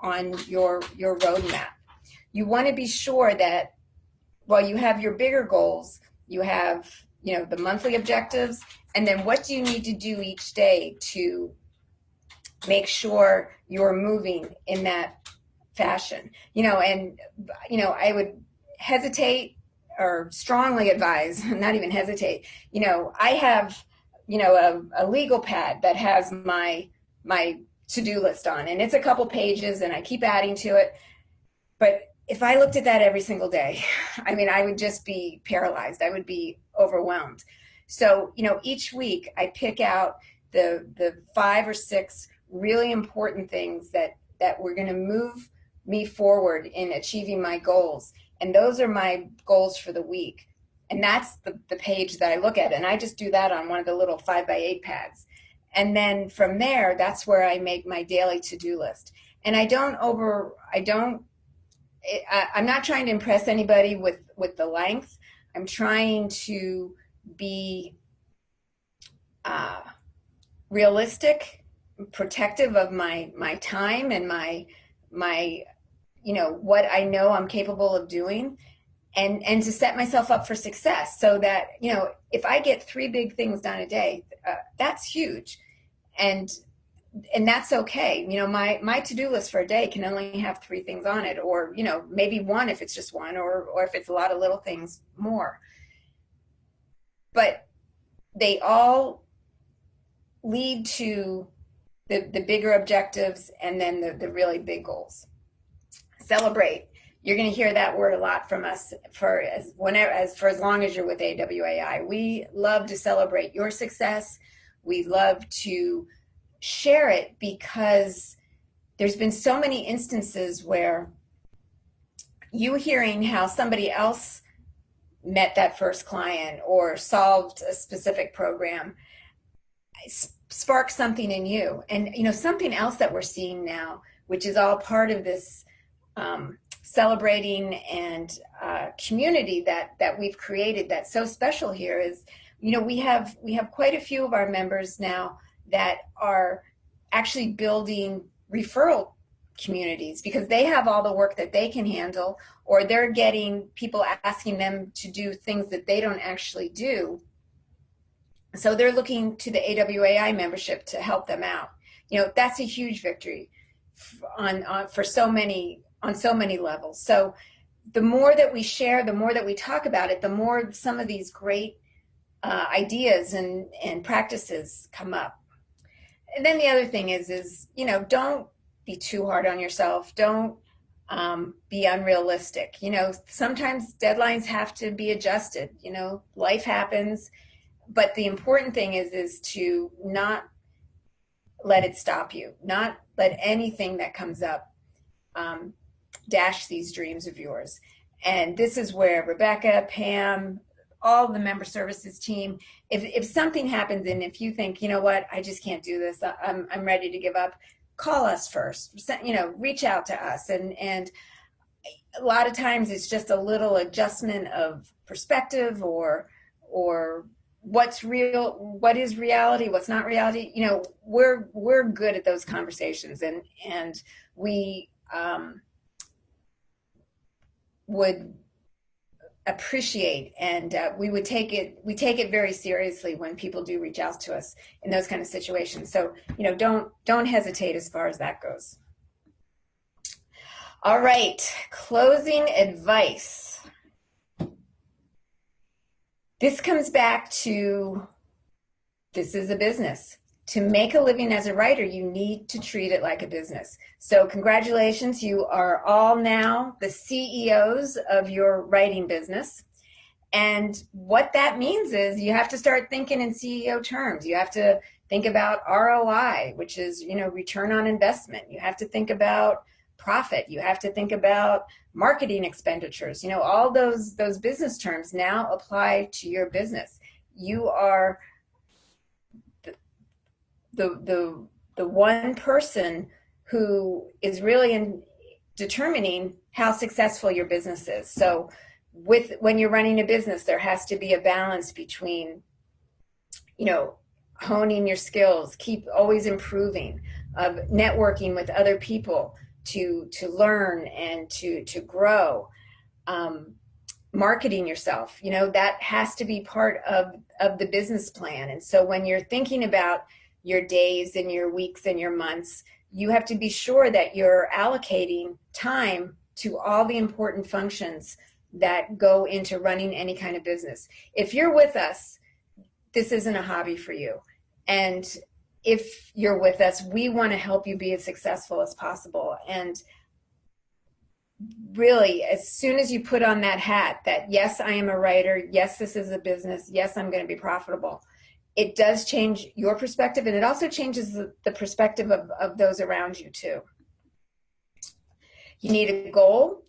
on your roadmap. You want to be sure that while you have your bigger goals, you have the monthly objectives, and then what do you need to do each day to make sure you're moving in that fashion. I would hesitate or strongly advise, not even hesitate, I have a legal pad that has my to-do list on, and it's a couple pages and I keep adding to it. But if I looked at that every single day, I would just be paralyzed. I would be overwhelmed. So, each week I pick out the 5 or 6 really important things that were going to move me forward in achieving my goals. And those are my goals for the week. And that's the page that I look at. And I just do that on one of the little 5x8 pads. And then from there, that's where I make my daily to-do list. And I'm not trying to impress anybody with the length. I'm trying to be realistic, protective of my time and my what I know I'm capable of doing, and to set myself up for success, so that if I get 3 big things done a day, that's huge, and that's okay. My to-do list for a day can only have 3 things on it, or maybe 1 if it's just 1, or if it's a lot of little things, more. But they all lead to the bigger objectives, and then the really big goals. Celebrate. You're going to hear that word a lot from us for as long as you're with AWAI. We love to celebrate your success. We love to share it, because there's been so many instances where you hearing how somebody else met that first client or solved a specific program spark something in you. And something else that we're seeing now, which is all part of this celebrating and community that we've created that's so special here, is we have quite a few of our members now that are actually building referral communities, because they have all the work that they can handle, or they're getting people asking them to do things that they don't actually do. So they're looking to the AWAI membership to help them out. That's a huge victory on so many levels. So the more that we share, the more that we talk about it, the more some of these great ideas and practices come up. And then the other thing is don't be too hard on yourself. Don't be unrealistic. Sometimes deadlines have to be adjusted. Life happens. But the important thing is to not let it stop you, not let anything that comes up dash these dreams of yours. And this is where Rebecca, Pam, all the member services team, if something happens and if you think, what, I just can't do this, I'm ready to give up, call us first, reach out to us. And a lot of times it's just a little adjustment of perspective, or what's real, what is reality, what's not reality. We're good at those conversations, and we would appreciate, and we take it very seriously when people do reach out to us in those kind of situations. So don't hesitate as far as that goes. All right, closing advice. This comes back to, this is a business. To make a living as a writer, you need to treat it like a business. So congratulations, you are all now the CEOs of your writing business. And what that means is you have to start thinking in CEO terms. You have to think about ROI, which is, return on investment. You have to think about profit. You have to think about marketing expenditures. All those business terms now apply to your business. You are the one person who is really determining how successful your business is. So when you're running a business, there has to be a balance between, honing your skills, keep always improving, of networking with other people to learn and to grow, marketing yourself, that has to be part of the business plan. And so when you're thinking about your days and your weeks and your months, you have to be sure that you're allocating time to all the important functions that go into running any kind of business. If you're with us, this isn't a hobby for you. And if you're with us, we want to help you be as successful as possible. And really, as soon as you put on that hat that, yes, I am a writer, yes, this is a business, yes, I'm going to be profitable, it does change your perspective, and it also changes the perspective of those around you too. You need a goal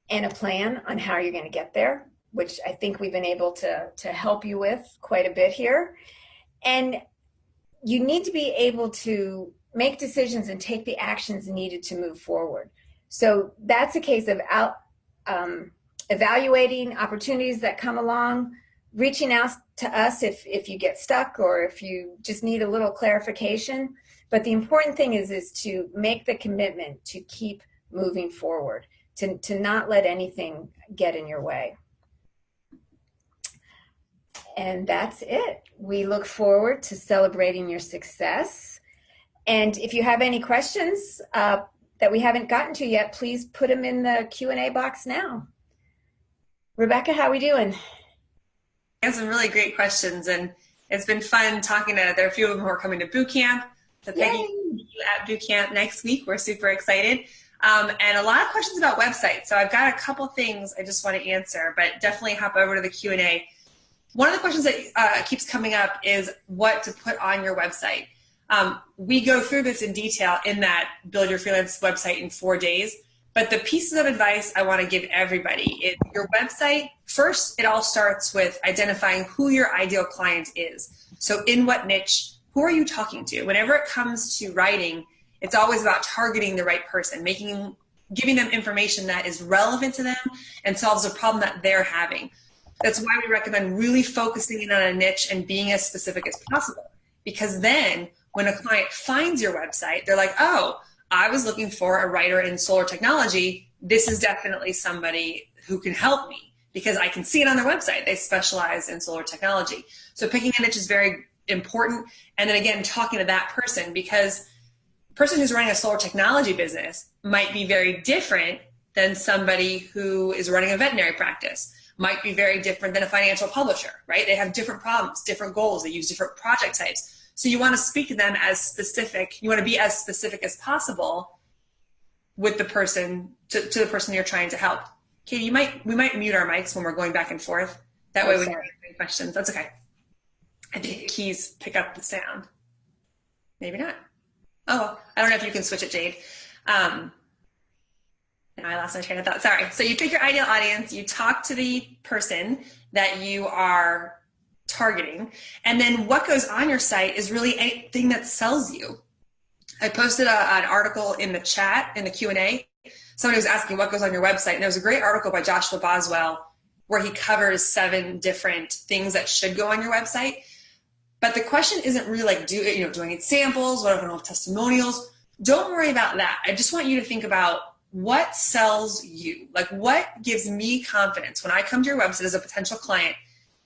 and a plan on how you're going to get there, which I think we've been able to help you with quite a bit here. And you need to be able to make decisions and take the actions needed to move forward. So that's a case of evaluating opportunities that come along, reaching out to us if you get stuck or if you just need a little clarification. But the important thing is to make the commitment to keep moving forward, to not let anything get in your way. And that's it. We look forward to celebrating your success. And if you have any questions that we haven't gotten to yet, please put them in the Q&A box now. Rebecca, how are we doing? We have some really great questions, and it's been fun talking to, there are a few of them who are coming to boot camp. So Peggy, you at boot camp next week. We're super excited. And a lot of questions about websites. So I've got a couple things I just want to answer, but definitely hop over to the Q&A. One of the questions that keeps coming up is what to put on your website. We go through this in detail in that Build Your Freelance website in 4 days. But the pieces of advice I want to give everybody is your website. First, it all starts with identifying who your ideal client is. So in what niche, who are you talking to? Whenever it comes to writing, it's always about targeting the right person, giving them information that is relevant to them and solves a problem that they're having. That's why we recommend really focusing in on a niche and being as specific as possible. Because then when a client finds your website, they're like, oh, I was looking for a writer in solar technology. This is definitely somebody who can help me because I can see it on their website. They specialize in solar technology. So picking a niche is very important. And then again, talking to that person, because the person who's running a solar technology business might be very different than somebody who is running a veterinary practice, might be very different than a financial publisher, right? They have different problems, different goals. They use different project types. So you want to speak to them as specific. You want to be as specific as possible with the person, to the person you're trying to help. Katie, we might mute our mics when we're going back and forth. That way we can answer any questions. That's okay. I think the keys pick up the sound. Maybe not. Oh, I don't know if you can switch it, Jade. Now I lost my train of thought. Sorry. So you pick your ideal audience. You talk to the person that you are targeting, and then what goes on your site is really anything that sells you. I posted an article in the chat, in the Q&A. Somebody was asking what goes on your website, and there was a great article by Joshua Boswell where he covers 7 different things that should go on your website. But the question isn't really like, do I need samples? What if I don't have testimonials? Don't worry about that. I just want you to think about what sells you. Like, what gives me confidence when I come to your website as a potential client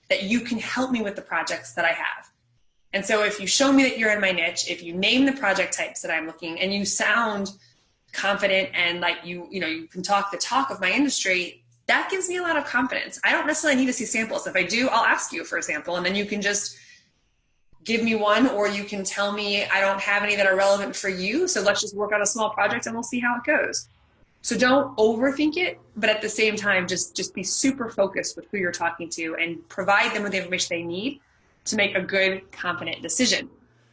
that you can help me with the projects that I have. And so if you show me that you're in my niche, if you name the project types that I'm looking, and you sound confident and like you can talk the talk of my industry, that gives me a lot of confidence. I don't necessarily need to see samples. If I do, I'll ask you for a sample, and then you can just give me one, or you can tell me I don't have any that are relevant for you, so let's just work on a small project and we'll see how it goes. So don't overthink it, but at the same time, just be super focused with who you're talking to and provide them with the information they need to make a good, confident decision.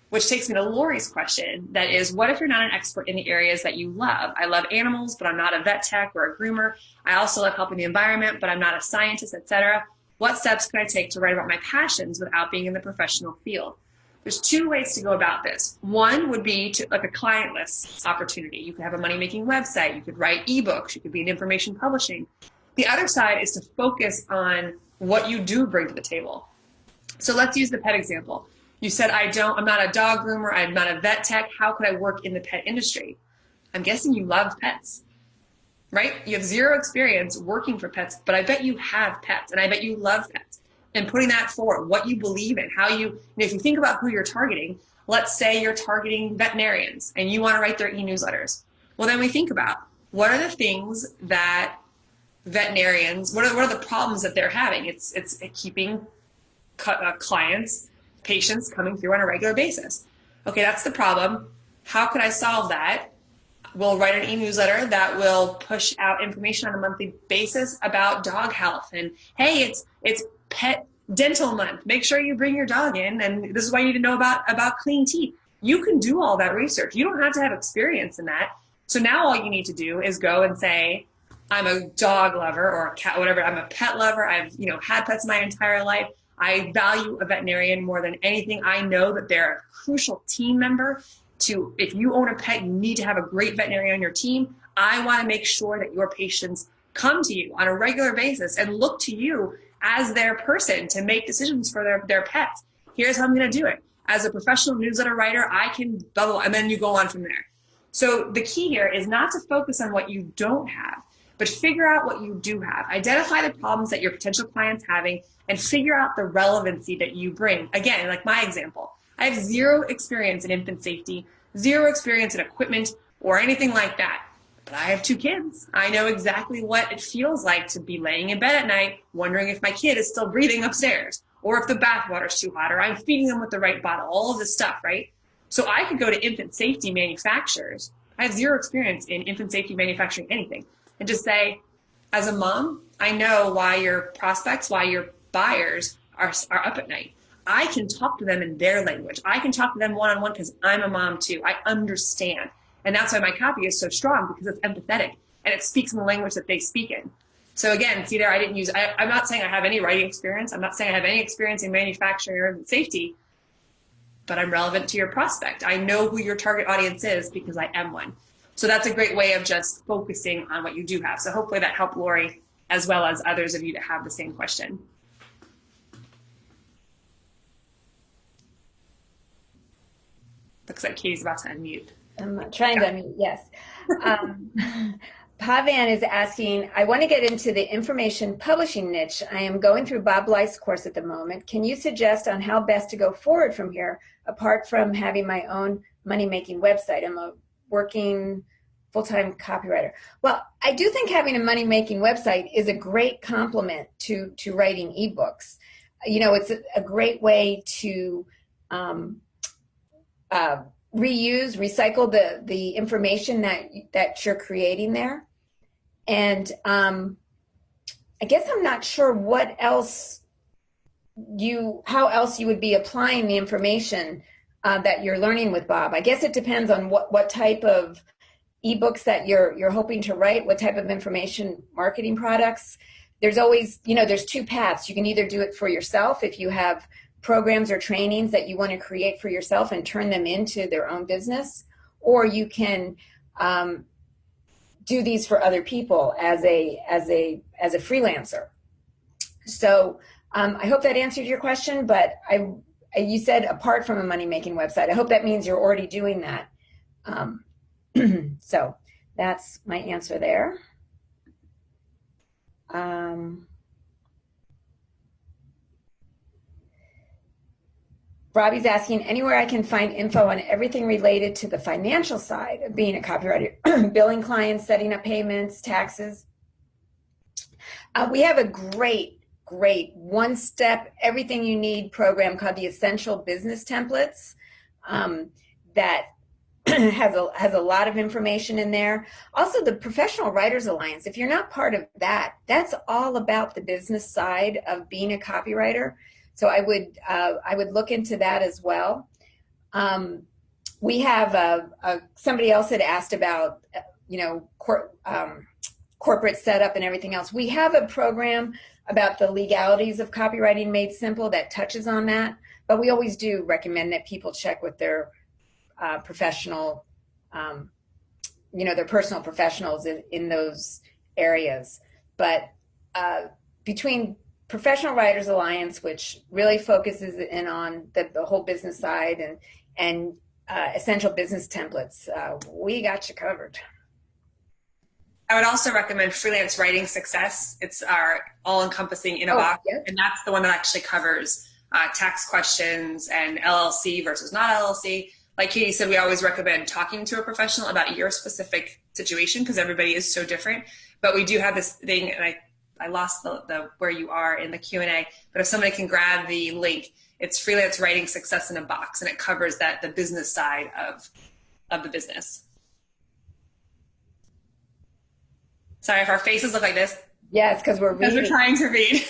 Which takes me to Lori's question, that is, what if you're not an expert in the areas that you love? I love animals, but I'm not a vet tech or a groomer. I also love helping the environment, but I'm not a scientist, etc. What steps can I take to write about my passions without being in the professional field? There's 2 ways to go about this. One would be to like a client list opportunity. You could have a money-making website. You could write ebooks. You could be in information publishing. The other side is to focus on what you do bring to the table. So let's use the pet example. You said, I'm not a dog groomer. I'm not a vet tech. How could I work in the pet industry? I'm guessing you love pets, right? You have 0 experience working for pets, but I bet you have pets, and I bet you love pets. And putting that forward, what you believe in, if you think about who you're targeting, let's say you're targeting veterinarians and you want to write their e-newsletters. Well, then we think about what are the things that veterinarians, what are the problems that they're having? It's keeping clients, patients coming through on a regular basis. Okay, that's the problem. How could I solve that? We'll write an e-newsletter that will push out information on a monthly basis about dog health. And hey, it's pet dental month. Make sure you bring your dog in, and this is why you need to know about clean teeth. You can do all that research. You don't have to have experience in that. So now all you need to do is go and say, I'm a dog lover or a cat, whatever. I'm a pet lover. I've had pets my entire life. I value a veterinarian more than anything. I know that they're a crucial team member to, if you own a pet, you need to have a great veterinarian on your team. I want to make sure that your patients come to you on a regular basis and look to you as their person to make decisions for their pets. Here's how I'm going to do it. As a professional newsletter writer, I can bubble, and then you go on from there. So the key here is not to focus on what you don't have, but figure out what you do have. Identify the problems that your potential client's having and figure out the relevancy that you bring. Again, like my example, I have zero experience in infant safety, zero experience in equipment or anything like that. But I have 2 kids. I know exactly what it feels like to be laying in bed at night, wondering if my kid is still breathing upstairs, or if the bath water's too hot, or I'm feeding them with the right bottle, all of this stuff, right? So I could go to infant safety manufacturers. I have zero experience in infant safety manufacturing anything. And just say, as a mom, I know why your prospects, why your buyers are up at night. I can talk to them in their language. I can talk to them one-on-one because I'm a mom too. I understand. And that's why my copy is so strong, because it's empathetic and it speaks in the language that they speak in. So again, see there, I'm not saying I have any writing experience. I'm not saying I have any experience in manufacturing or safety, but I'm relevant to your prospect. I know who your target audience is because I am one. So that's a great way of just focusing on what you do have. So hopefully that helped Lori, as well as others of you that have the same question. Looks like Katie's about to unmute. I'm trying to unmute, yes. Pavan is asking, I want to get into the information publishing niche. I am going through Bob Blythe's course at the moment. Can you suggest on how best to go forward from here, apart from having my own money-making website? I'm a working full-time copywriter. Well, I do think having a money-making website is a great complement to writing ebooks. You know, it's a great way to reuse, recycle the information that you're creating there. And I guess I'm not sure how else you would be applying the information that you're learning with Bob. I guess it depends on what type of ebooks that you're hoping to write, what type of information marketing products. There's always, there's 2 paths. You can either do it for yourself if you have programs or trainings that you want to create for yourself and turn them into their own business, or you can do these for other people as a freelancer. So I hope that answered your question, but you said apart from a money-making website. I hope that means you're already doing that. So that's my answer there. Robbie's asking, anywhere I can find info on everything related to the financial side of being a copywriter, billing clients, setting up payments, taxes. We have a great one-step, everything you need program called the Essential Business Templates that has a lot of information in there. Also, the Professional Writers Alliance, if you're not part of that, that's all about the business side of being a copywriter. So I would look into that as well. We have somebody else had asked about corporate setup and everything else. We have a program about the legalities of copywriting made simple that touches on that, but we always do recommend that people check with their professional, their personal professionals in those areas. But between Professional Writers Alliance, which really focuses in on the whole business side, and Essential Business Templates, we got you covered. I would also recommend Freelance Writing Success. It's our all-encompassing in a box, yeah. And that's the one that actually covers tax questions and LLC versus not LLC. Like Katie said, we always recommend talking to a professional about your specific situation because everybody is so different. But we do have this thing, and I lost the where you are in the Q&A, but if somebody can grab the link, it's Freelance Writing Success in a Box, and it covers the business side of the business. Sorry if our faces look like this. Yes, because we're trying to read.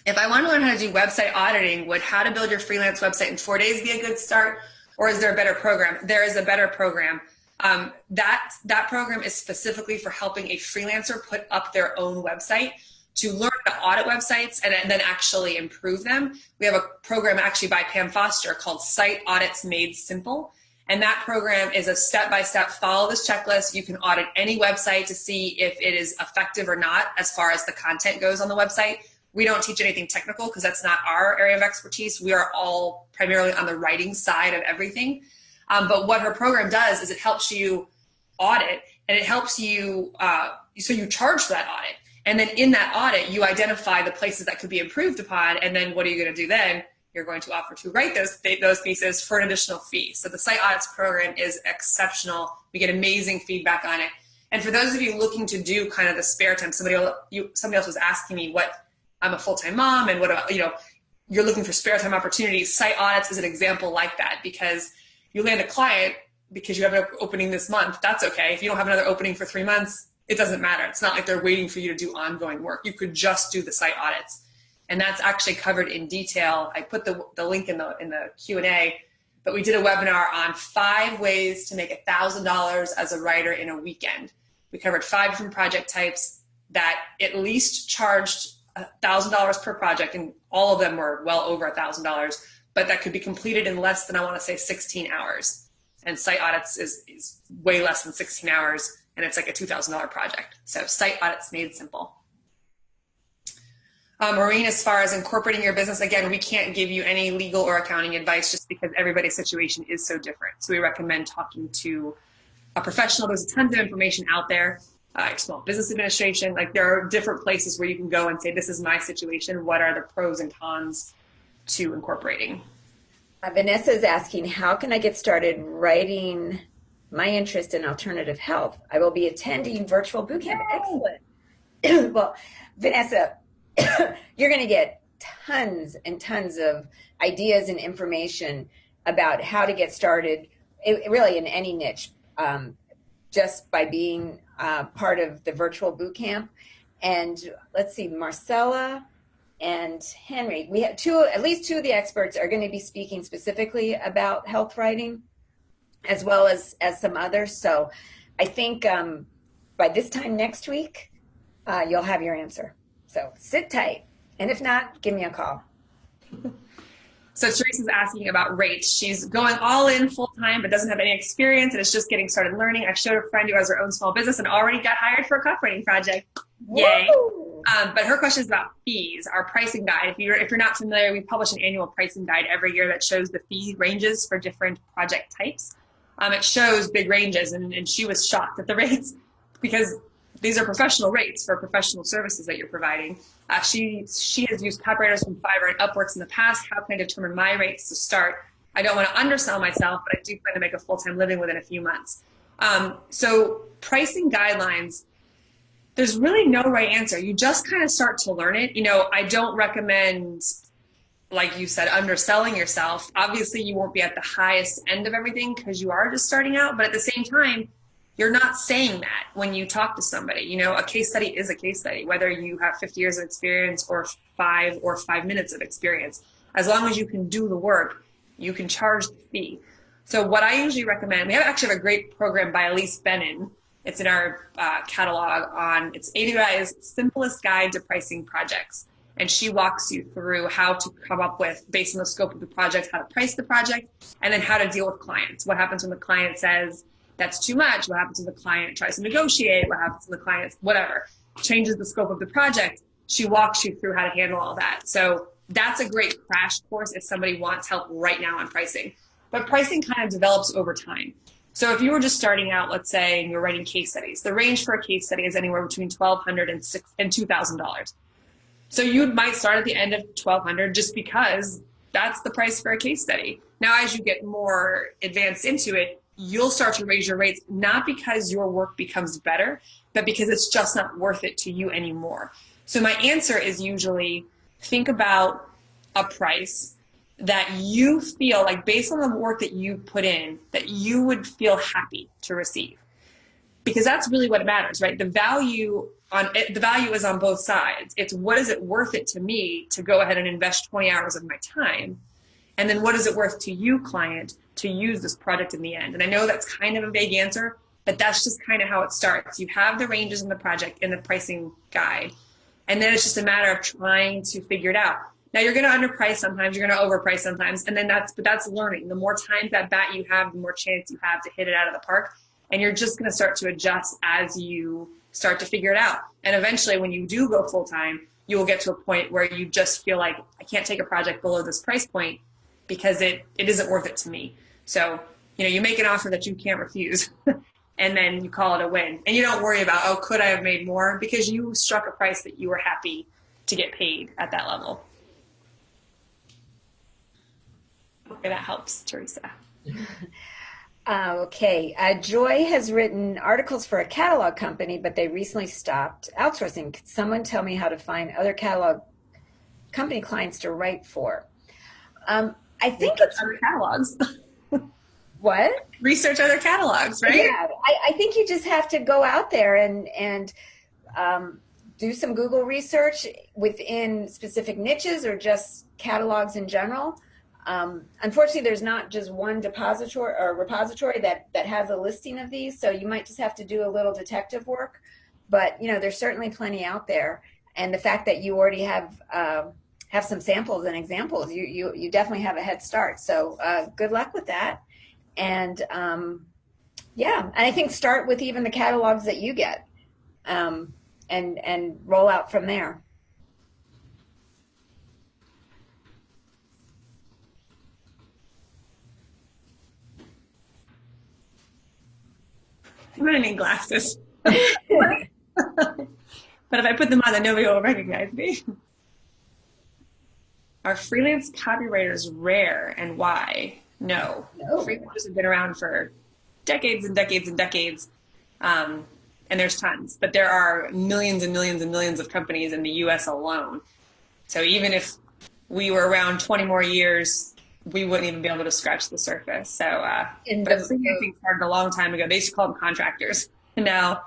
If I want to learn how to do website auditing, would How to Build Your Freelance Website in 4 Days be a good start, or is there a better program? There is a better program. That program is specifically for helping a freelancer put up their own website to learn how to audit websites and then actually improve them, we have a program actually by Pam Foster called Site Audits Made Simple. And that program is a step-by-step, follow this checklist. You can audit any website to see if it is effective or not as far as the content goes on the website. We don't teach anything technical because that's not our area of expertise. We are all primarily on the writing side of everything. But what her program does is it helps you audit, and it helps you, so you charge for that audit. And then in that audit, you identify the places that could be improved upon. And then what are you going to do then? You're going to offer to write those pieces for an additional fee. So the Site Audits program is exceptional. We get amazing feedback on it. And for those of you looking to do kind of the spare time, somebody else was asking me I'm a full-time mom, and what about, you're looking for spare time opportunities. Site Audits is an example like that, because you land a client because you have an opening this month. That's okay. If you don't have another opening for 3 months, it doesn't matter. It's not like they're waiting for you to do ongoing work. You could just do the site audits. And that's actually covered in detail. I put the link in the Q&A, but we did a webinar on 5 ways to make $1,000 as a writer in a weekend. We covered 5 different project types that at least charged $1,000 per project, and all of them were well over $1,000, but that could be completed in less than, I want to say, 16 hours. And site audits is way less than 16 hours, and it's like a $2,000 project. So Site Audits Made Simple. Maureen, as far as incorporating your business, again, we can't give you any legal or accounting advice just because everybody's situation is so different. So we recommend talking to a professional. There's tons of information out there. Small Business Administration, like there are different places where you can go and say, this is my situation. What are the pros and cons to incorporating? Vanessa is asking, how can I get started writing my interest in alternative health? I will be attending virtual bootcamp. Excellent. Well, Vanessa, you're going to get tons and tons of ideas and information about how to get started, really in any niche, just by being part of the virtual bootcamp. And let's see, Marcella and Henry, we have at least 2 of the experts are going to be speaking specifically about health writing, as well as some others. So I think by this time next week, you'll have your answer. So sit tight. And if not, give me a call. So Teresa's asking about rates. She's going all in full time, but doesn't have any experience and is just getting started learning. I showed a friend who has her own small business and already got hired for a copywriting project. Yay. But her question is about fees, our pricing guide. If you're not familiar, we publish an annual pricing guide every year that shows the fee ranges for different project types. It shows big ranges, and she was shocked at the rates because these are professional rates for professional services that you're providing. She has used copywriters from Fiverr and Upworks in the past. How can I determine my rates to start? I don't want to undersell myself, but I do plan to make a full-time living within a few months. So pricing guidelines, there's really no right answer. You just kind of start to learn it. I don't recommend, like you said, underselling yourself. Obviously, you won't be at the highest end of everything because you are just starting out, but at the same time, you're not saying that when you talk to somebody. A case study is a case study, whether you have 50 years of experience or 5 minutes of experience. As long as you can do the work, you can charge the fee. So what I usually recommend, we actually have a great program by Elise Benin. It's in our catalog it's AWAI's Simplest Guide to Pricing Projects. And she walks you through how to come up with, based on the scope of the project, how to price the project, and then how to deal with clients. What happens when the client says, that's too much? What happens when the client tries to negotiate? What happens when the client, changes the scope of the project? She walks you through how to handle all that. So that's a great crash course if somebody wants help right now on pricing. But pricing kind of develops over time. So if you were just starting out, let's say, and you're writing case studies, the range for a case study is anywhere between $1,200 and $2,000. So you might start at the end of $1,200 just because that's the price for a case study. Now, as you get more advanced into it, you'll start to raise your rates, not because your work becomes better, but because it's just not worth it to you anymore. So my answer is usually think about a price that you feel like, based on the work that you put in, that you would feel happy to receive. Because that's really what matters, right? The value is on both sides. It's what is it worth it to me to go ahead and invest 20 hours of my time? And then what is it worth to you, client, to use this product in the end? And I know that's kind of a vague answer, but that's just kind of how it starts. You have the ranges in the project, in the pricing guide. And then it's just a matter of trying to figure it out. Now you're going to underprice sometimes, you're going to overprice sometimes. And then that's learning. The more times that bat you have, the more chance you have to hit it out of the park. And you're just going to start to adjust as you start to figure it out. And eventually when you do go full time, you will get to a point where you just feel like, I can't take a project below this price point because it isn't worth it to me. So, you make an offer that you can't refuse and then you call it a win. And you don't worry about, oh, could I have made more? Because you struck a price that you were happy to get paid at that level. Okay, that helps, Teresa. Okay. Joy has written articles for a catalog company, but they recently stopped outsourcing. Could someone tell me how to find other catalog company clients to write for? I think it's other catalogs. What? Research other catalogs, right? Yeah, I think you just have to go out there and do some Google research within specific niches or just catalogs in general. Unfortunately, there's not just one depository or repository that has a listing of these, so you might just have to do a little detective work. But there's certainly plenty out there, and the fact that you already have some samples and examples, you definitely have a head start. So good luck with that. And and I think start with even the catalogs that you get, and roll out from there. I'm going to need glasses. But if I put them on, then nobody will recognize me. Are freelance copywriters rare, and why? No. Freelancers have been around for decades and decades and decades, and there's tons. But there are millions and millions and millions of companies in the U.S. alone. So even if we were around 20 more years, we wouldn't even be able to scratch the surface. So, but freelancing started a long time ago. They used to call them contractors, and now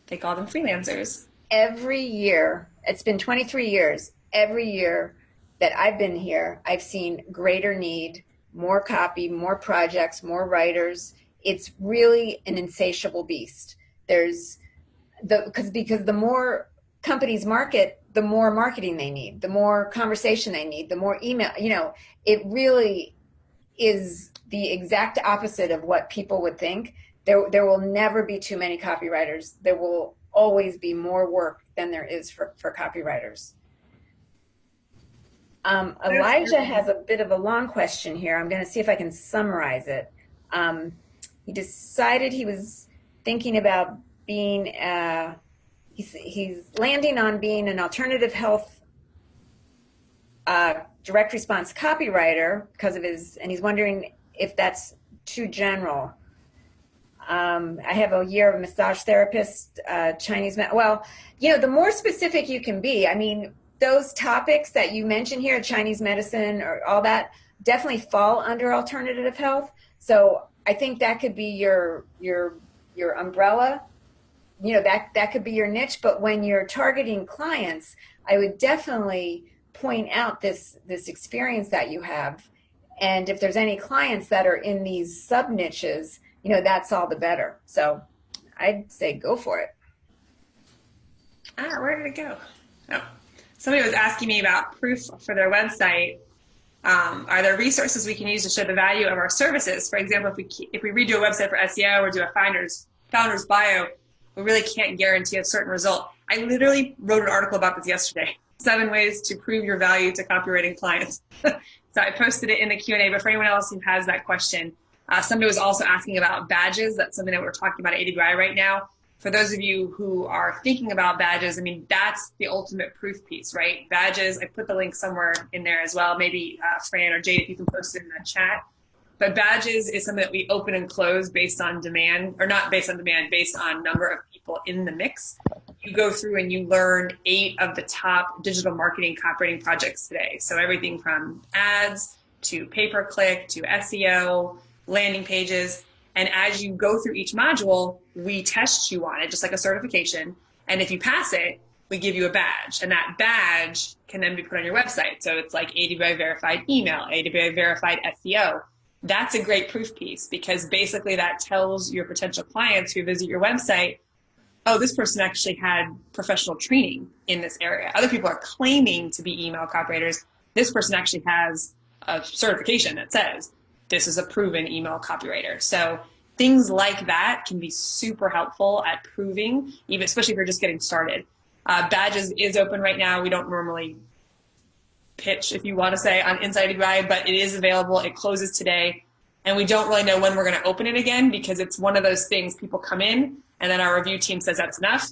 they call them freelancers. Every year, it's been 23 years, every year that I've been here, I've seen greater need, more copy, more projects, more writers. It's really an insatiable beast. Because the more companies market, the more marketing they need, the more conversation they need, the more email. It really is the exact opposite of what people would think. There will never be too many copywriters. There will always be more work than there is for copywriters. Elijah has a bit of a long question here. I'm going to see if I can summarize it. He decided he was thinking about being, he's landing on being an alternative health direct response copywriter because of and he's wondering if that's too general. I have a year of massage therapist, Chinese, the more specific you can be, those topics that you mentioned here, Chinese medicine or all that, definitely fall under alternative health. So I think that could be your umbrella. That could be your niche. But when you're targeting clients, I would definitely point out this experience that you have. And if there's any clients that are in these sub niches, that's all the better. So I'd say go for it. Where did it go? Oh. Somebody was asking me about proof for their website. Are there resources we can use to show the value of our services? For example, if we redo a website for SEO or do a founder's bio, we really can't guarantee a certain result. I literally wrote an article about this yesterday. 7 ways to prove your value to copywriting clients. So I posted it in the Q&A, but for anyone else who has that question, somebody was also asking about badges. That's something that we're talking about at AWAI right now. For those of you who are thinking about badges, that's the ultimate proof piece, right? Badges, I put the link somewhere in there as well. Maybe Fran or Jade, if you can post it in the chat. But badges is something that we open and close based on demand, or not based on demand, based on number of people in the mix. You go through and you learn 8 of the top digital marketing copywriting projects today. So everything from ads to pay-per-click to SEO, landing pages. And as you go through each module, we test you on it, just like a certification. And if you pass it, we give you a badge. And that badge can then be put on your website. So it's like AWAI verified email, AWAI verified SEO. That's a great proof piece because basically that tells your potential clients who visit your website, oh, this person actually had professional training in this area. Other people are claiming to be email copywriters. This person actually has a certification that says this is a proven email copywriter. So things like that can be super helpful at proving, even especially if you're just getting started. Badges is open right now. We don't normally pitch, if you want to say, on Inside AWAI, but it is available. It closes today. And we don't really know when we're going to open it again, because it's one of those things people come in and then our review team says that's enough,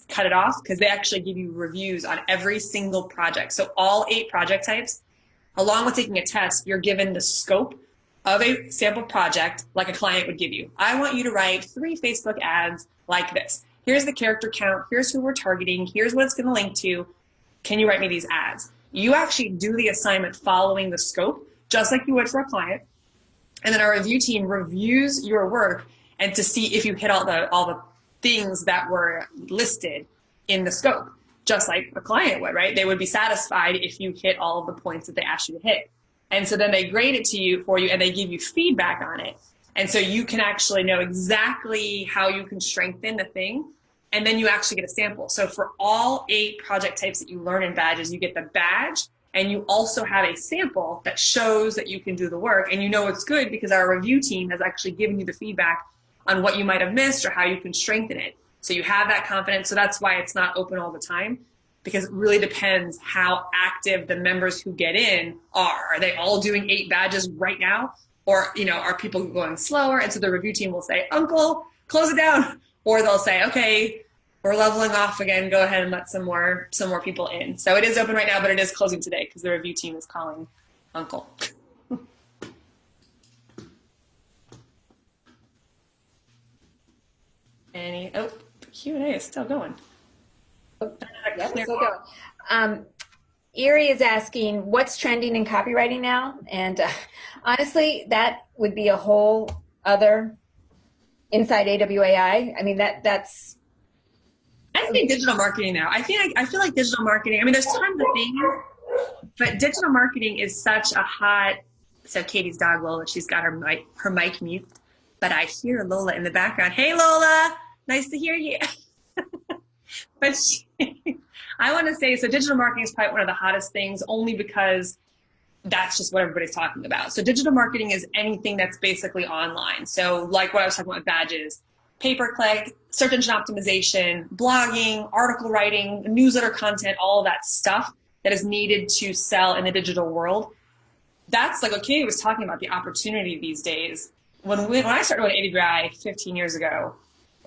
cut it off, because they actually give you reviews on every single project. So all 8 project types, along with taking a test, you're given the scope of a sample project like a client would give you. I want you to write 3 Facebook ads like this. Here's the character count. Here's who we're targeting. Here's what it's going to link to. Can you write me these ads? You actually do the assignment following the scope, just like you would for a client. And then our review team reviews your work and to see if you hit all the things that were listed in the scope, just like a client would, right? They would be satisfied if you hit all of the points that they asked you to hit. And so then they grade it for you and they give you feedback on it. And so you can actually know exactly how you can strengthen the thing. And then you actually get a sample. So for all 8 project types that you learn in badges, you get the badge, and you also have a sample that shows that you can do the work. And you know it's good because our review team has actually given you the feedback on what you might have missed or how you can strengthen it. So you have that confidence. So that's why it's not open all the time, because it really depends how active the members who get in are. Are they all doing 8 badges right now? Or, are people going slower? And so the review team will say, Uncle, close it down. Or they'll say, okay, we're leveling off again. Go ahead and let some more people in. So it is open right now, but it is closing today because the review team is calling Uncle. Q&A is still going. Yep, still going. Erie is asking, what's trending in copywriting now? And honestly, that would be a whole other Inside AWAI. I mean, that's. I say digital marketing now. I feel like digital marketing. I mean, there's tons of things, but digital marketing is such a hot. So Katie's dog Lola, she's got her mic mute, but I hear Lola in the background. Hey Lola, nice to hear you. But I want to say, so digital marketing is probably one of the hottest things, only because that's just what everybody's talking about. So digital marketing is anything that's basically online. So like what I was talking about with badges, pay-per-click, search engine optimization, blogging, article writing, newsletter content, all of that stuff that is needed to sell in the digital world. That's like what Katie was talking about, the opportunity these days. When I started with AWI 15 years ago,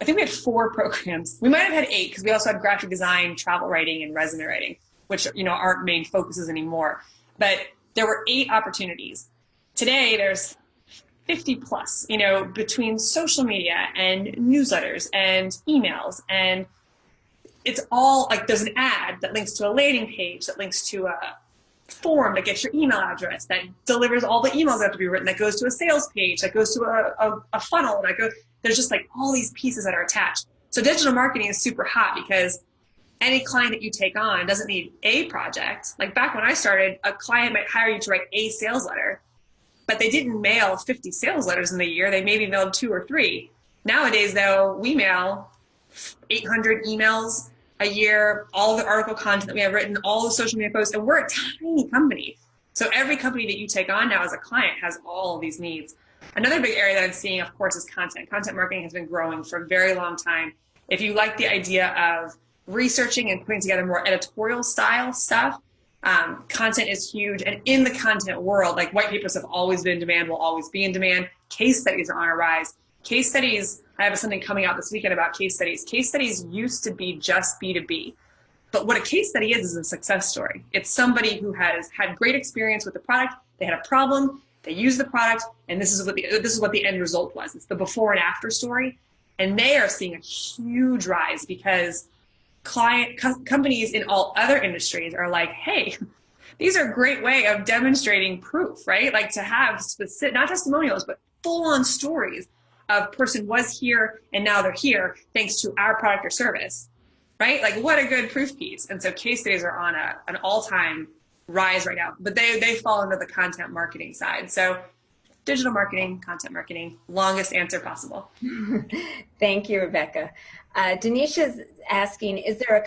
I think we had 4 programs. We might have had 8 because we also had graphic design, travel writing, and resume writing, which aren't main focuses anymore. But there were 8 opportunities. Today, there's 50 plus, between social media and newsletters and emails. And it's all like there's an ad that links to a landing page, that links to a form that gets your email address, that delivers all the emails that have to be written, that goes to a sales page, that goes to a funnel, there's just like all these pieces that are attached. So digital marketing is super hot because any client that you take on doesn't need a project. Like back when I started, a client might hire you to write a sales letter, but they didn't mail 50 sales letters in the year. They maybe mailed 2 or 3. Nowadays, though, we mail 800 emails a year, all the article content that we have written, all the social media posts, and we're a tiny company. So every company that you take on now as a client has all of these needs. Another big area that I'm seeing, of course, is content. Content marketing has been growing for a very long time. If you like the idea of researching and putting together more editorial style stuff, content is huge. And in the content world, like white papers have always been in demand, will always be in demand. Case studies are on a rise. Case studies, I have something coming out this weekend about case studies. Case studies used to be just B2B. But what a case study is a success story. It's somebody who has had great experience with the product. They had a problem. They used the product, and this is what the end result was. It's the before and after story. And they are seeing a huge rise because companies in all other industries are like, hey, these are a great way of demonstrating proof, right? Like to have specific, not testimonials, but full-on stories of person was here and now they're here thanks to our product or service, right? Like what a good proof piece. And so case studies are on an all-time rise right now, but they fall under the content marketing side. So digital marketing, content marketing, longest answer possible. Thank you, Rebecca. Denisha's asking, is there a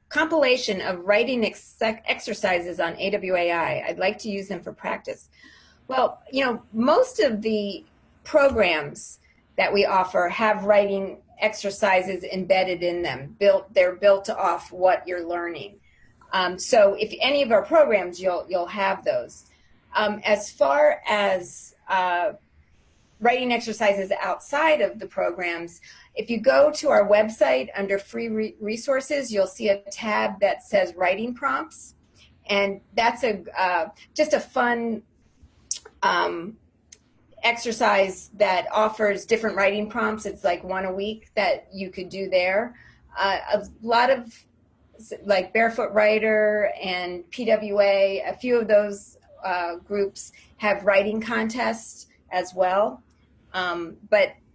compilation of writing exercises on AWAI? I'd like to use them for practice. Well, you know, most of the programs that we offer have writing exercises embedded in them. They're built off what you're learning. So if any of our programs, you'll have those. As far as writing exercises outside of the programs, if you go to our website under free resources, you'll see a tab that says writing prompts, and that's just a fun exercise that offers different writing prompts. It's like one a week that you could do there. A lot of like Barefoot Writer and PWA, a few of those groups have writing contests as well.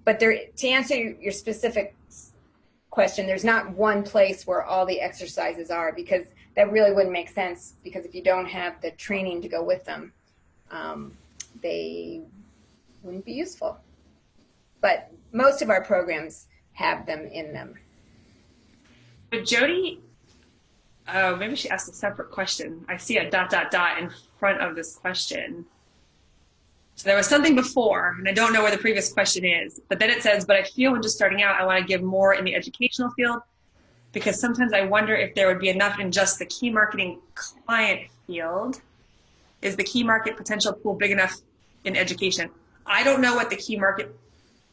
But there, to answer your specific question, there's not one place where all the exercises are, because that really wouldn't make sense, because if you don't have the training to go with them, they wouldn't be useful. But most of our programs have them in them. But Jody, maybe she asked a separate question. I see a ... in front of this question. So there was something before, and I don't know where the previous question is, but then it says, but I feel when just starting out, I want to give more in the educational field, because sometimes I wonder if there would be enough in just the key marketing client field. Is the key market potential pool big enough in education? I don't know what the key market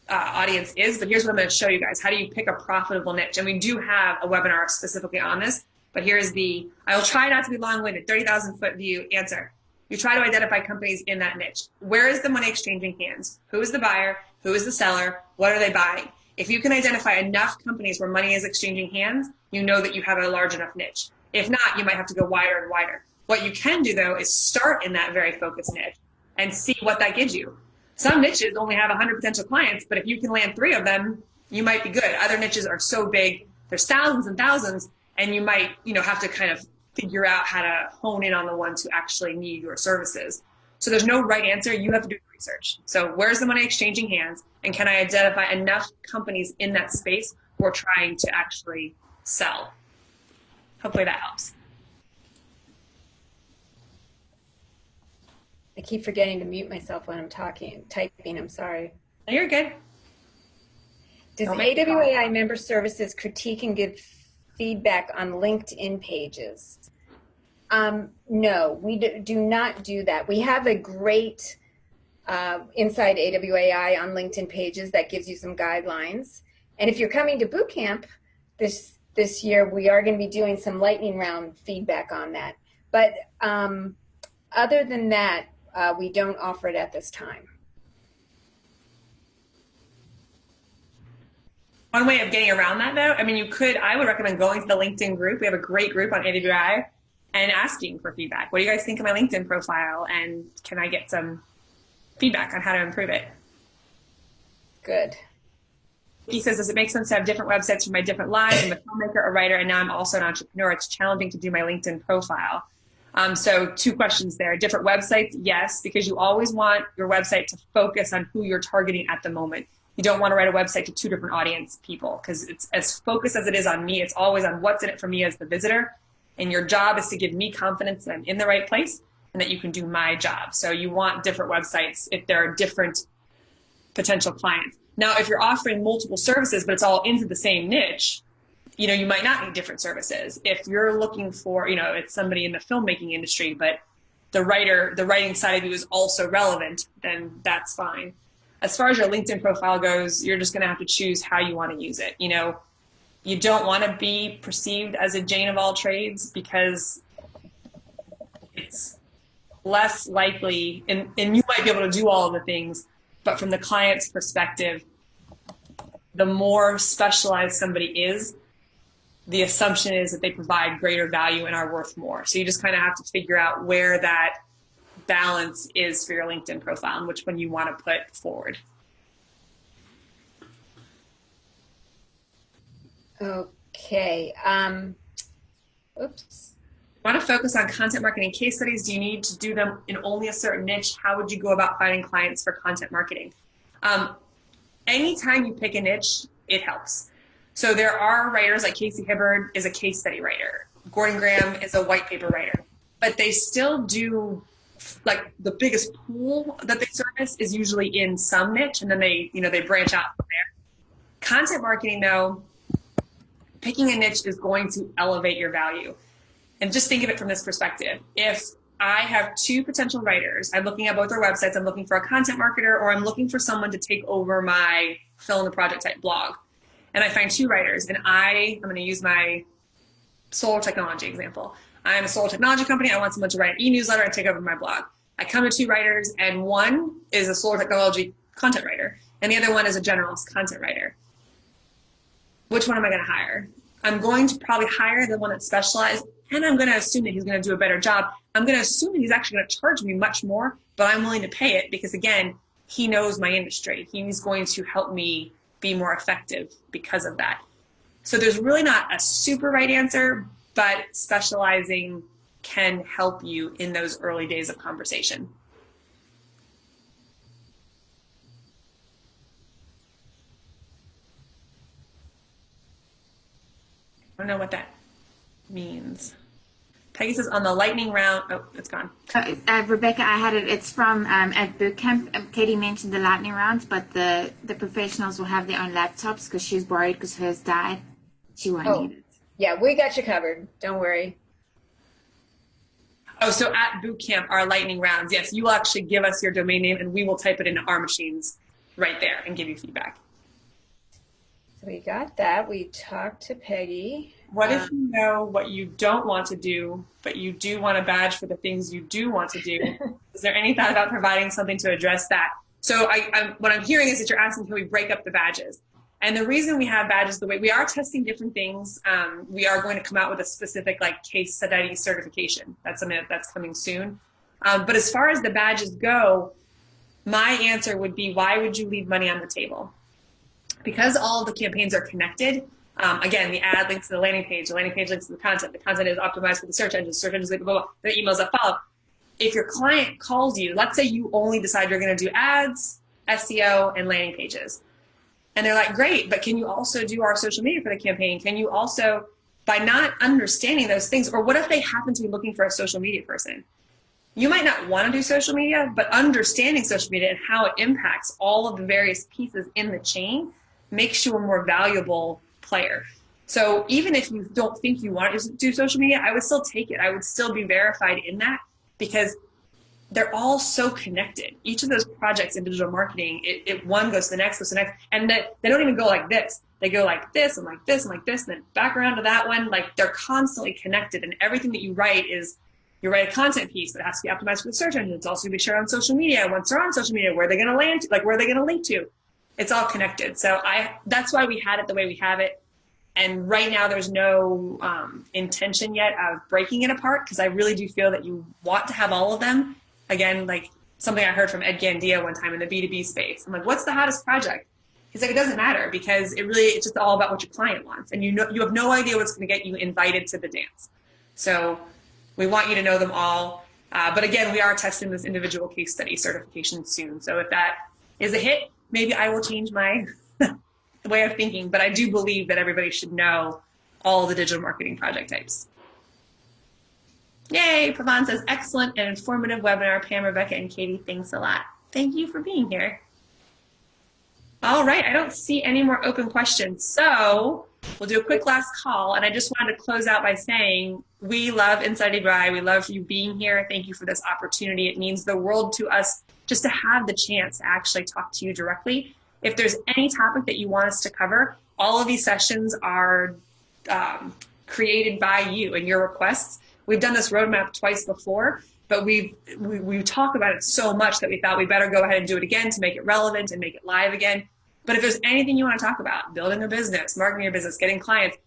audience is, but here's what I'm going to show you guys. How do you pick a profitable niche? And we do have a webinar specifically on this, but here's I will try not to be long-winded, 30,000 foot view answer. You try to identify companies in that niche. Where is the money exchanging hands? Who is the buyer? Who is the seller? What are they buying? If you can identify enough companies where money is exchanging hands, you know that you have a large enough niche. If not, you might have to go wider and wider. What you can do, though, is start in that very focused niche and see what that gives you. Some niches only have 100 potential clients, but if you can land 3 of them, you might be good. Other niches are so big, there's thousands and thousands, and you might, have to kind of figure out how to hone in on the ones who actually need your services. So there's no right answer. You have to do research. So where's the money exchanging hands? And can I identify enough companies in that space who are trying to actually sell? Hopefully that helps. I keep forgetting to mute myself when I'm typing. I'm sorry. No, you're good. Does AWAI Member Services critique and give feedback on LinkedIn pages? No, we do not do that. We have a great Inside AWAI on LinkedIn pages that gives you some guidelines. And if you're coming to boot camp this year, we are going to be doing some lightning round feedback on that. But other than that, we don't offer it at this time. One way of getting around that, though, I would recommend going to the LinkedIn group. We have a great group on AWAI, and asking for feedback. What do you guys think of my LinkedIn profile? And can I get some feedback on how to improve it? Good. He says, does it make sense to have different websites for my different lives? I'm a filmmaker, a writer, and now I'm also an entrepreneur. It's challenging to do my LinkedIn profile. So 2 questions there. Different websites, yes, because you always want your website to focus on who you're targeting at the moment. You don't want to write a website to 2 different audience people, because it's as focused as it is on me. It's always on what's in it for me as the visitor. And your job is to give me confidence that I'm in the right place and that you can do my job. So you want different websites if there are different potential clients. Now, if you're offering multiple services, but it's all into the same niche, you might not need different services. If you're looking for, it's somebody in the filmmaking industry, but the writing side of you is also relevant, then that's fine. As far as your LinkedIn profile goes, you're just going to have to choose how you want to use it. You don't want to be perceived as a Jane of all trades, because it's less likely, and you might be able to do all of the things, but from the client's perspective, the more specialized somebody is, the assumption is that they provide greater value and are worth more. So you just kind of have to figure out where that balance is for your LinkedIn profile and which one you want to put forward. Okay. Oops. Want to focus on content marketing case studies? Do you need to do them in only a certain niche? How would you go about finding clients for content marketing? Anytime you pick a niche, it helps. So there are writers like Casey Hibbard is a case study writer. Gordon Graham is a white paper writer. But they still do, like, the biggest pool that they service is usually in some niche, and then they branch out from there. Content marketing, though, picking a niche is going to elevate your value. And just think of it from this perspective. If I have two potential writers, I'm looking at both their websites, I'm looking for a content marketer, or I'm looking for someone to take over my fill in the project type blog. And I find two writers, and I'm going to use my solar technology example. I'm a solar technology company. I want someone to write an e-newsletter and take over my blog. I come to two writers, and one is a solar technology content writer, and the other one is a generalist content writer. Which one am I going to hire? I'm going to probably hire the one that specializes, and I'm going to assume that he's going to do a better job. I'm going to assume that he's actually going to charge me much more, but I'm willing to pay it because, again, he knows my industry. He's going to help me be more effective because of that. So there's really not a super right answer, but specializing can help you in those early days of conversation. I don't know what that means. Peggy says on the lightning round, oh, it's gone. Rebecca, I had it. It's from at boot camp. Katie mentioned the lightning rounds, but the professionals will have their own laptops because she's worried because hers died. She won't need it. Yeah, we got you covered. Don't worry. Oh, so at boot camp, our lightning rounds, yes, you will actually give us your domain name and we will type it into our machines right there and give you feedback. So we got that. We talked to Peggy. What if you know what you don't want to do, but you do want a badge for the things you do want to do? Is there any thought about providing something to address that? So what I'm hearing is that you're asking, can we break up the badges? And the reason we have badges the way we are testing different things, we are going to come out with a specific like case study certification. That's something that's coming soon. But as far as the badges go, my answer would be, why would you leave money on the table? Because all of the campaigns are connected. Again, the ad links to the landing page links to the content is optimized for the search engines, blah, blah, blah, the emails that follow. If your client calls you, let's say you only decide you're going to do ads, SEO, and landing pages. And they're like, great, but can you also do our social media for the campaign? Can you also, by not understanding those things, or what if they happen to be looking for a social media person? You might not want to do social media, but understanding social media and how it impacts all of the various pieces in the chain makes you a more valuable player. So even if you don't think you want to do social media, I would still take it. I would still be verified in that because they're all so connected. Each of those projects in digital marketing, it one goes to the next, and they don't even go like this. They go like this and like this and like this, and then back around to that one. Like they're constantly connected, and everything that you write is, you write a content piece that has to be optimized for the search engine. It's also going to be shared on social media. Once they're on social media, where are they going to land? Like where are they going to link to? It's all connected. So that's why we had it the way we have it. And right now there's no intention yet of breaking it apart, because I really do feel that you want to have all of them. Again, like something I heard from Ed Gandia one time in the B2B space. I'm like, what's the hottest project? He's like, it doesn't matter, because it's just all about what your client wants. And you have no idea what's going to get you invited to the dance. So we want you to know them all. But again, we are testing this individual case study certification soon. So if that is a hit, maybe I will change my way of thinking. But I do believe that everybody should know all the digital marketing project types. Yay, Pavan says, excellent and informative webinar. Pam, Rebecca, and Katie, thanks a lot. Thank you for being here. All right, I don't see any more open questions. So we'll do a quick last call. And I just wanted to close out by saying, we love Inside AWAI. We love you being here. Thank you for this opportunity. It means the world to us just to have the chance to actually talk to you directly. If there's any topic that you want us to cover, all of these sessions are created by you and your requests. We've done this roadmap twice before, but we talk about it so much that we thought we better go ahead and do it again to make it relevant and make it live again. But if there's anything you want to talk about, building a business, marketing your business, getting clients,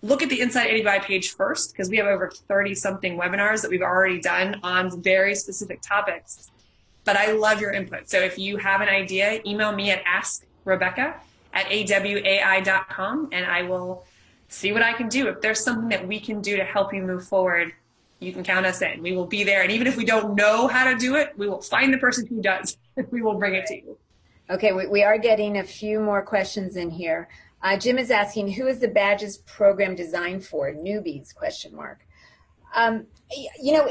look at the Inside AWAI page first, because we have over 30-something webinars that we've already done on very specific topics. But I love your input. So if you have an idea, email me at askrebecca@awai.com, and I will see what I can do. If there's something that we can do to help you move forward, you can count us in. We will be there. And even if we don't know how to do it, we will find the person who does. We will bring it to you. Okay, we are getting a few more questions in here. Jim is asking, who is the badges program designed for? Newbies, question mark. You know,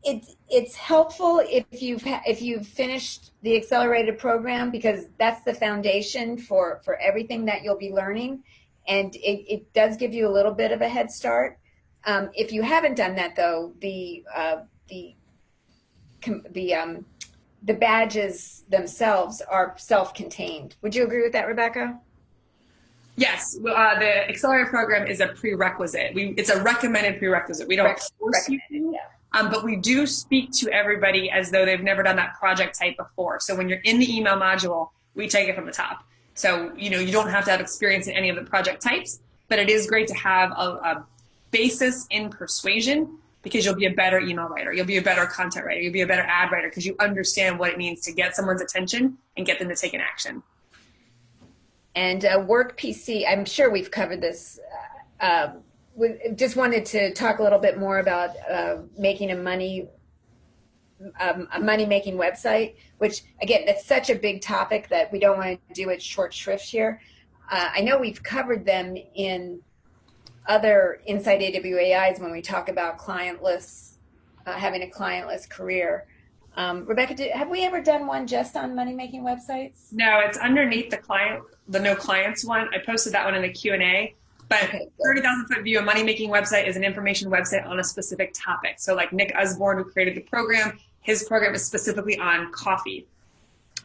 it's helpful if you've finished the accelerated program, because that's the foundation for everything that you'll be learning, and it does give you a little bit of a head start. If you haven't done that, though, the badges themselves are self-contained. Would you agree with that, Rebecca? Yes, the accelerated program is a prerequisite. It's a recommended prerequisite. We don't force you to, but we do speak to everybody as though they've never done that project type before. So when you're in the email module, we take it from the top. So, you know, you don't have to have experience in any of the project types, but it is great to have a basis in persuasion, because you'll be a better email writer. You'll be a better content writer. You'll be a better ad writer, because you understand what it means to get someone's attention and get them to take an action. And work PC, I'm sure we've covered this. We just wanted to talk a little bit more about making a money-making website, which, again, that's such a big topic that we don't want to do it short shrift here. I know we've covered them in other Inside AWAIs when we talk about clientless, having a clientless career. Rebecca, have we ever done one just on money-making websites? No, it's underneath the no clients one. I posted that one in the Q&A. But okay, 30,000 foot view, a money-making website is an information website on a specific topic. So like Nick Usborne, who created the program, his program is specifically on coffee.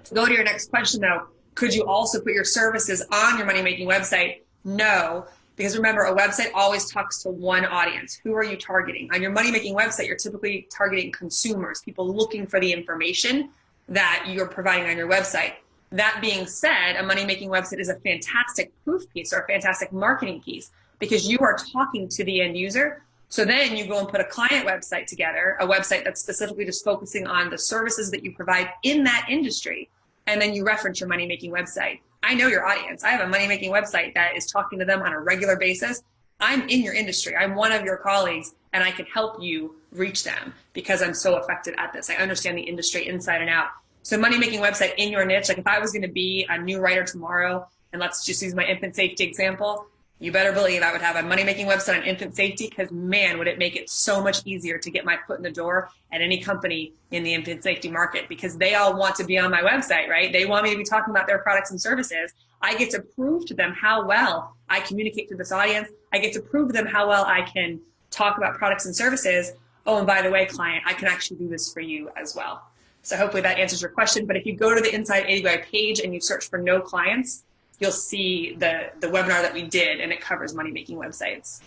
To go to your next question, though, could you also put your services on your money-making website? No, because remember, a website always talks to one audience. Who are you targeting? On your money-making website, you're typically targeting consumers, people looking for the information that you're providing on your website. That being said, a money-making website is a fantastic proof piece or a fantastic marketing piece, because you are talking to the end user. So then you go and put a client website together, a website that's specifically just focusing on the services that you provide in that industry, and then you reference your money-making website. I know your audience. I have a money-making website that is talking to them on a regular basis. I'm in your industry. I'm one of your colleagues, and I can help you reach them because I'm so effective at this. I understand the industry inside and out. So money-making website in your niche, like if I was going to be a new writer tomorrow, and let's just use my infant safety example, you better believe I would have a money-making website on infant safety, because man, would it make it so much easier to get my foot in the door at any company in the infant safety market, because they all want to be on my website, right? They want me to be talking about their products and services. I get to prove to them how well I communicate to this audience. I get to prove to them how well I can talk about products and services. Oh, and by the way, client, I can actually do this for you as well. So hopefully that answers your question. But if you go to the Inside AWAI page and you search for no clients, you'll see the webinar that we did, and it covers money-making websites.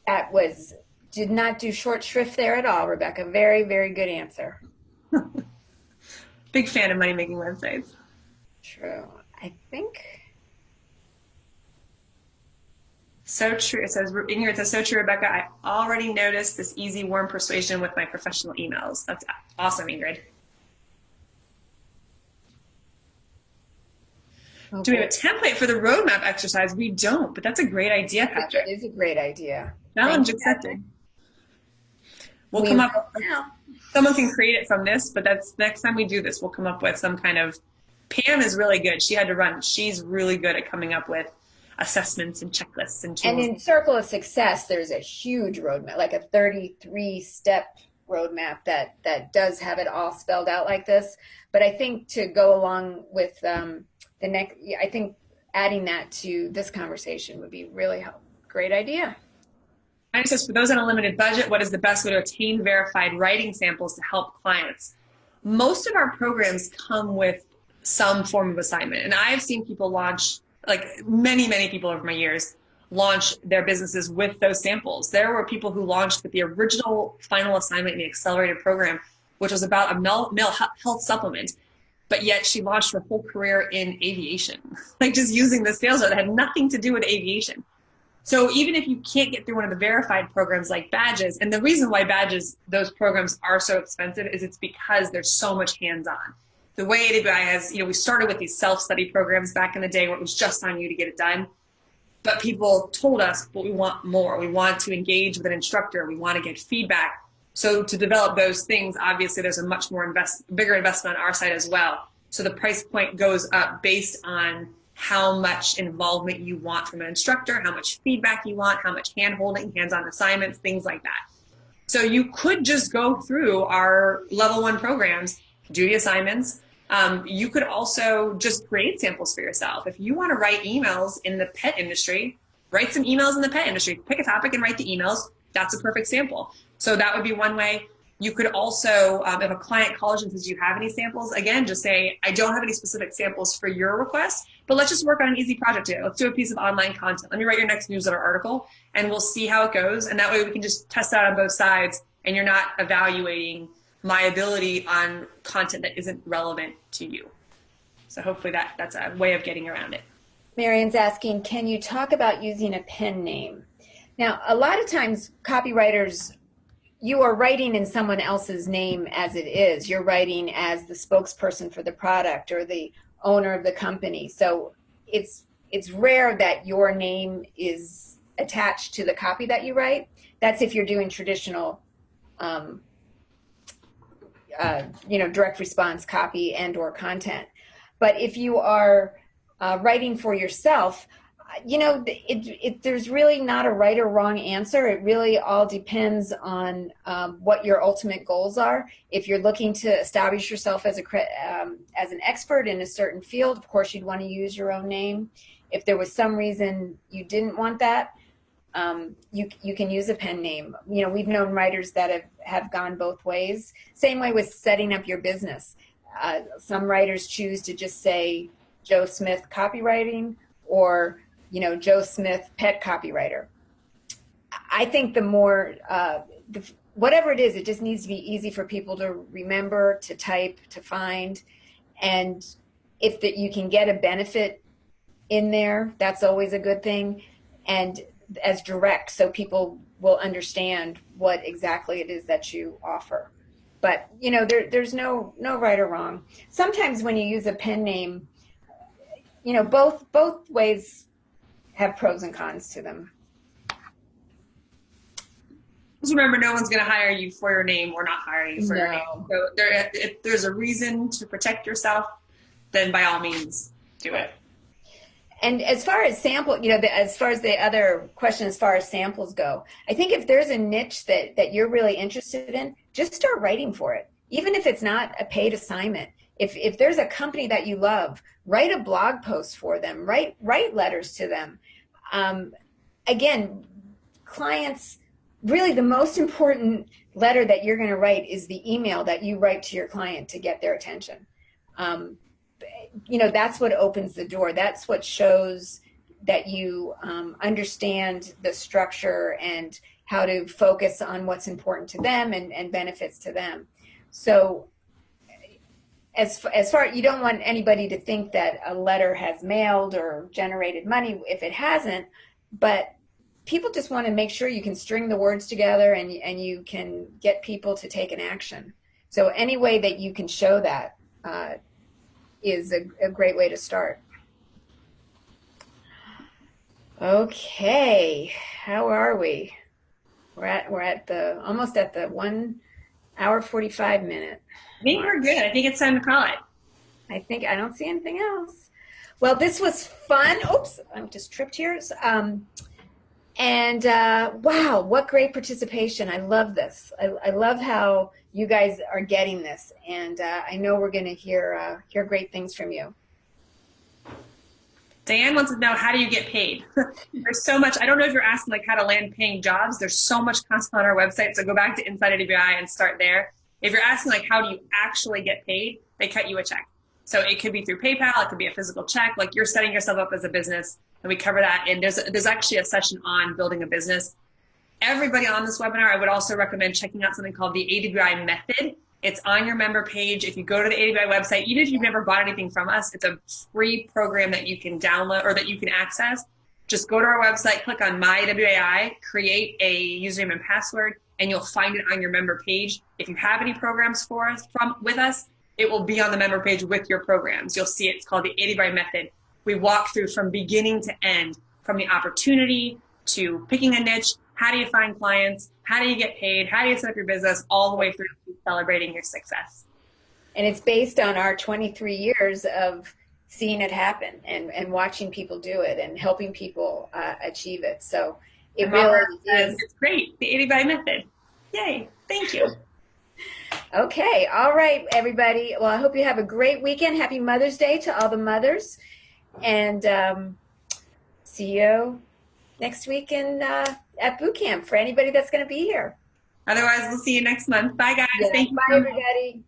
That did not do short shrift there at all, Rebecca. Very, very good answer. Big fan of money-making websites. True. I think. So true. It says, Ingrid, it says, so true, Rebecca. I already noticed this easy, warm persuasion with my professional emails. That's awesome, Ingrid. Okay. Do we have a template for the roadmap exercise? We don't, but that's a great idea, Patrick. It is a great idea. Challenge accepted. We'll come up with, someone can create it from this, but that's next time we do this, we'll come up with some kind of, Pam is really good. She had to run. She's really good at coming up with assessments and checklists and tools. And in Circle of Success, there's a huge roadmap, like a 33-step roadmap that does have it all spelled out like this. But I think to go along with I think adding that to this conversation would be really great idea. And it says, for those on a limited budget, what is the best way to obtain verified writing samples to help clients? Most of our programs come with some form of assignment. And I've seen people launch, like many, many people over my years, launch their businesses with those samples. There were people who launched with the original final assignment in the accelerated program, which was about a male health supplement. But yet she launched her whole career in aviation, like just using the sales that had nothing to do with aviation. So even if you can't get through one of the verified programs like badges, and the reason why badges, those programs are so expensive, is it's because there's so much hands-on. The way AWAI has, we started with these self-study programs back in the day where it was just on you to get it done. But people told us, but we want more. We want to engage with an instructor. We want to get feedback. So to develop those things, obviously there's a much more bigger investment on our side as well. So the price point goes up based on how much involvement you want from an instructor, how much feedback you want, how much hand-holding, hands-on assignments, things like that. So you could just go through our level 1 programs, do the assignments. You could also just create samples for yourself. If you want to write emails in the pet industry, write some emails in the pet industry. Pick a topic and write the emails. That's a perfect sample. So that would be one way. You could also, if a client calls and says, do you have any samples? Again, just say, I don't have any specific samples for your request, but let's just work on an easy project today. Let's do a piece of online content. Let me write your next newsletter article, and we'll see how it goes. And that way we can just test out on both sides, and you're not evaluating my ability on content that isn't relevant to you. So hopefully that's a way of getting around it. Marion's asking, can you talk about using a pen name? Now, a lot of times copywriters, you are writing in someone else's name as it is. You're writing as the spokesperson for the product or the owner of the company. So it's rare that your name is attached to the copy that you write. That's if you're doing traditional, direct response copy and or content. But if you are writing for yourself, there's really not a right or wrong answer. It really all depends on what your ultimate goals are. If you're looking to establish yourself as an expert in a certain field, of course you'd want to use your own name. If there was some reason you didn't want that, you can use a pen name. We've known writers that have gone both ways. Same way with setting up your business. Some writers choose to just say Joe Smith Copywriting or Joe Smith Pet Copywriter. I think the more, whatever it is, it just needs to be easy for people to remember, to type, to find. And if you can get a benefit in there, that's always a good thing. And as direct, so people will understand what exactly it is that you offer. But, there's no right or wrong. Sometimes when you use a pen name, both ways have pros and cons to them. Just remember, no one's going to hire you for your name or not hire you for your name. So if there's a reason to protect yourself, then by all means, do it. And as far as sample, as far as the other question, as far as samples go, I think if there's a niche that you're really interested in, just start writing for it. Even if it's not a paid assignment. If there's a company that you love, write a blog post for them, write letters to them. Again, clients, really the most important letter that you're going to write is the email that you write to your client to get their attention. That's what opens the door. That's what shows that you understand the structure and how to focus on what's important to them and benefits to them. So as far, you don't want anybody to think that a letter has mailed or generated money if it hasn't, but people just want to make sure you can string the words together and you can get people to take an action. So any way that you can show that is a great way to start. Okay, how are we? We're at almost at the 1 hour 45 minute. I think we're good. I think it's time to call it. I don't see anything else. Well, this was fun. Oops, I just tripped here. Wow, what great participation. I love this. I love how you guys are getting this. And I know we're going to hear great things from you. Diane wants to know, how do you get paid? There's so much. I don't know if you're asking how to land paying jobs. There's so much content on our website. So go back to Inside AWAI and start there. If you're asking how do you actually get paid, they cut you a check. So it could be through PayPal. It could be a physical check. You're setting yourself up as a business, and we cover that. And there's actually a session on building a business. Everybody on this webinar, I would also recommend checking out something called the AWAI Method. It's on your member page. If you go to the AWAI website, even if you've never bought anything from us, it's a free program that you can download or that you can access. Just go to our website, click on My AWAI, create a username and password, and you'll find it on your member page. If you have any programs with us, it will be on the member page with your programs. You'll see it's called the AWAI Method. We walk through from beginning to end, from the opportunity to picking a niche, how do you find clients, how do you get paid, how do you set up your business, all the way through to celebrating your success. And it's based on our 23 years of seeing it happen and watching people do it and helping people achieve it. So it really is. It's great. The AWAI method. Yay. Thank you. Okay. All right, everybody. Well, I hope you have a great weekend. Happy Mother's Day to all the mothers. And see you next week at boot camp for anybody that's going to be here. Otherwise, we'll see you next month. Bye, guys. Yeah. Thank you. Bye, everybody.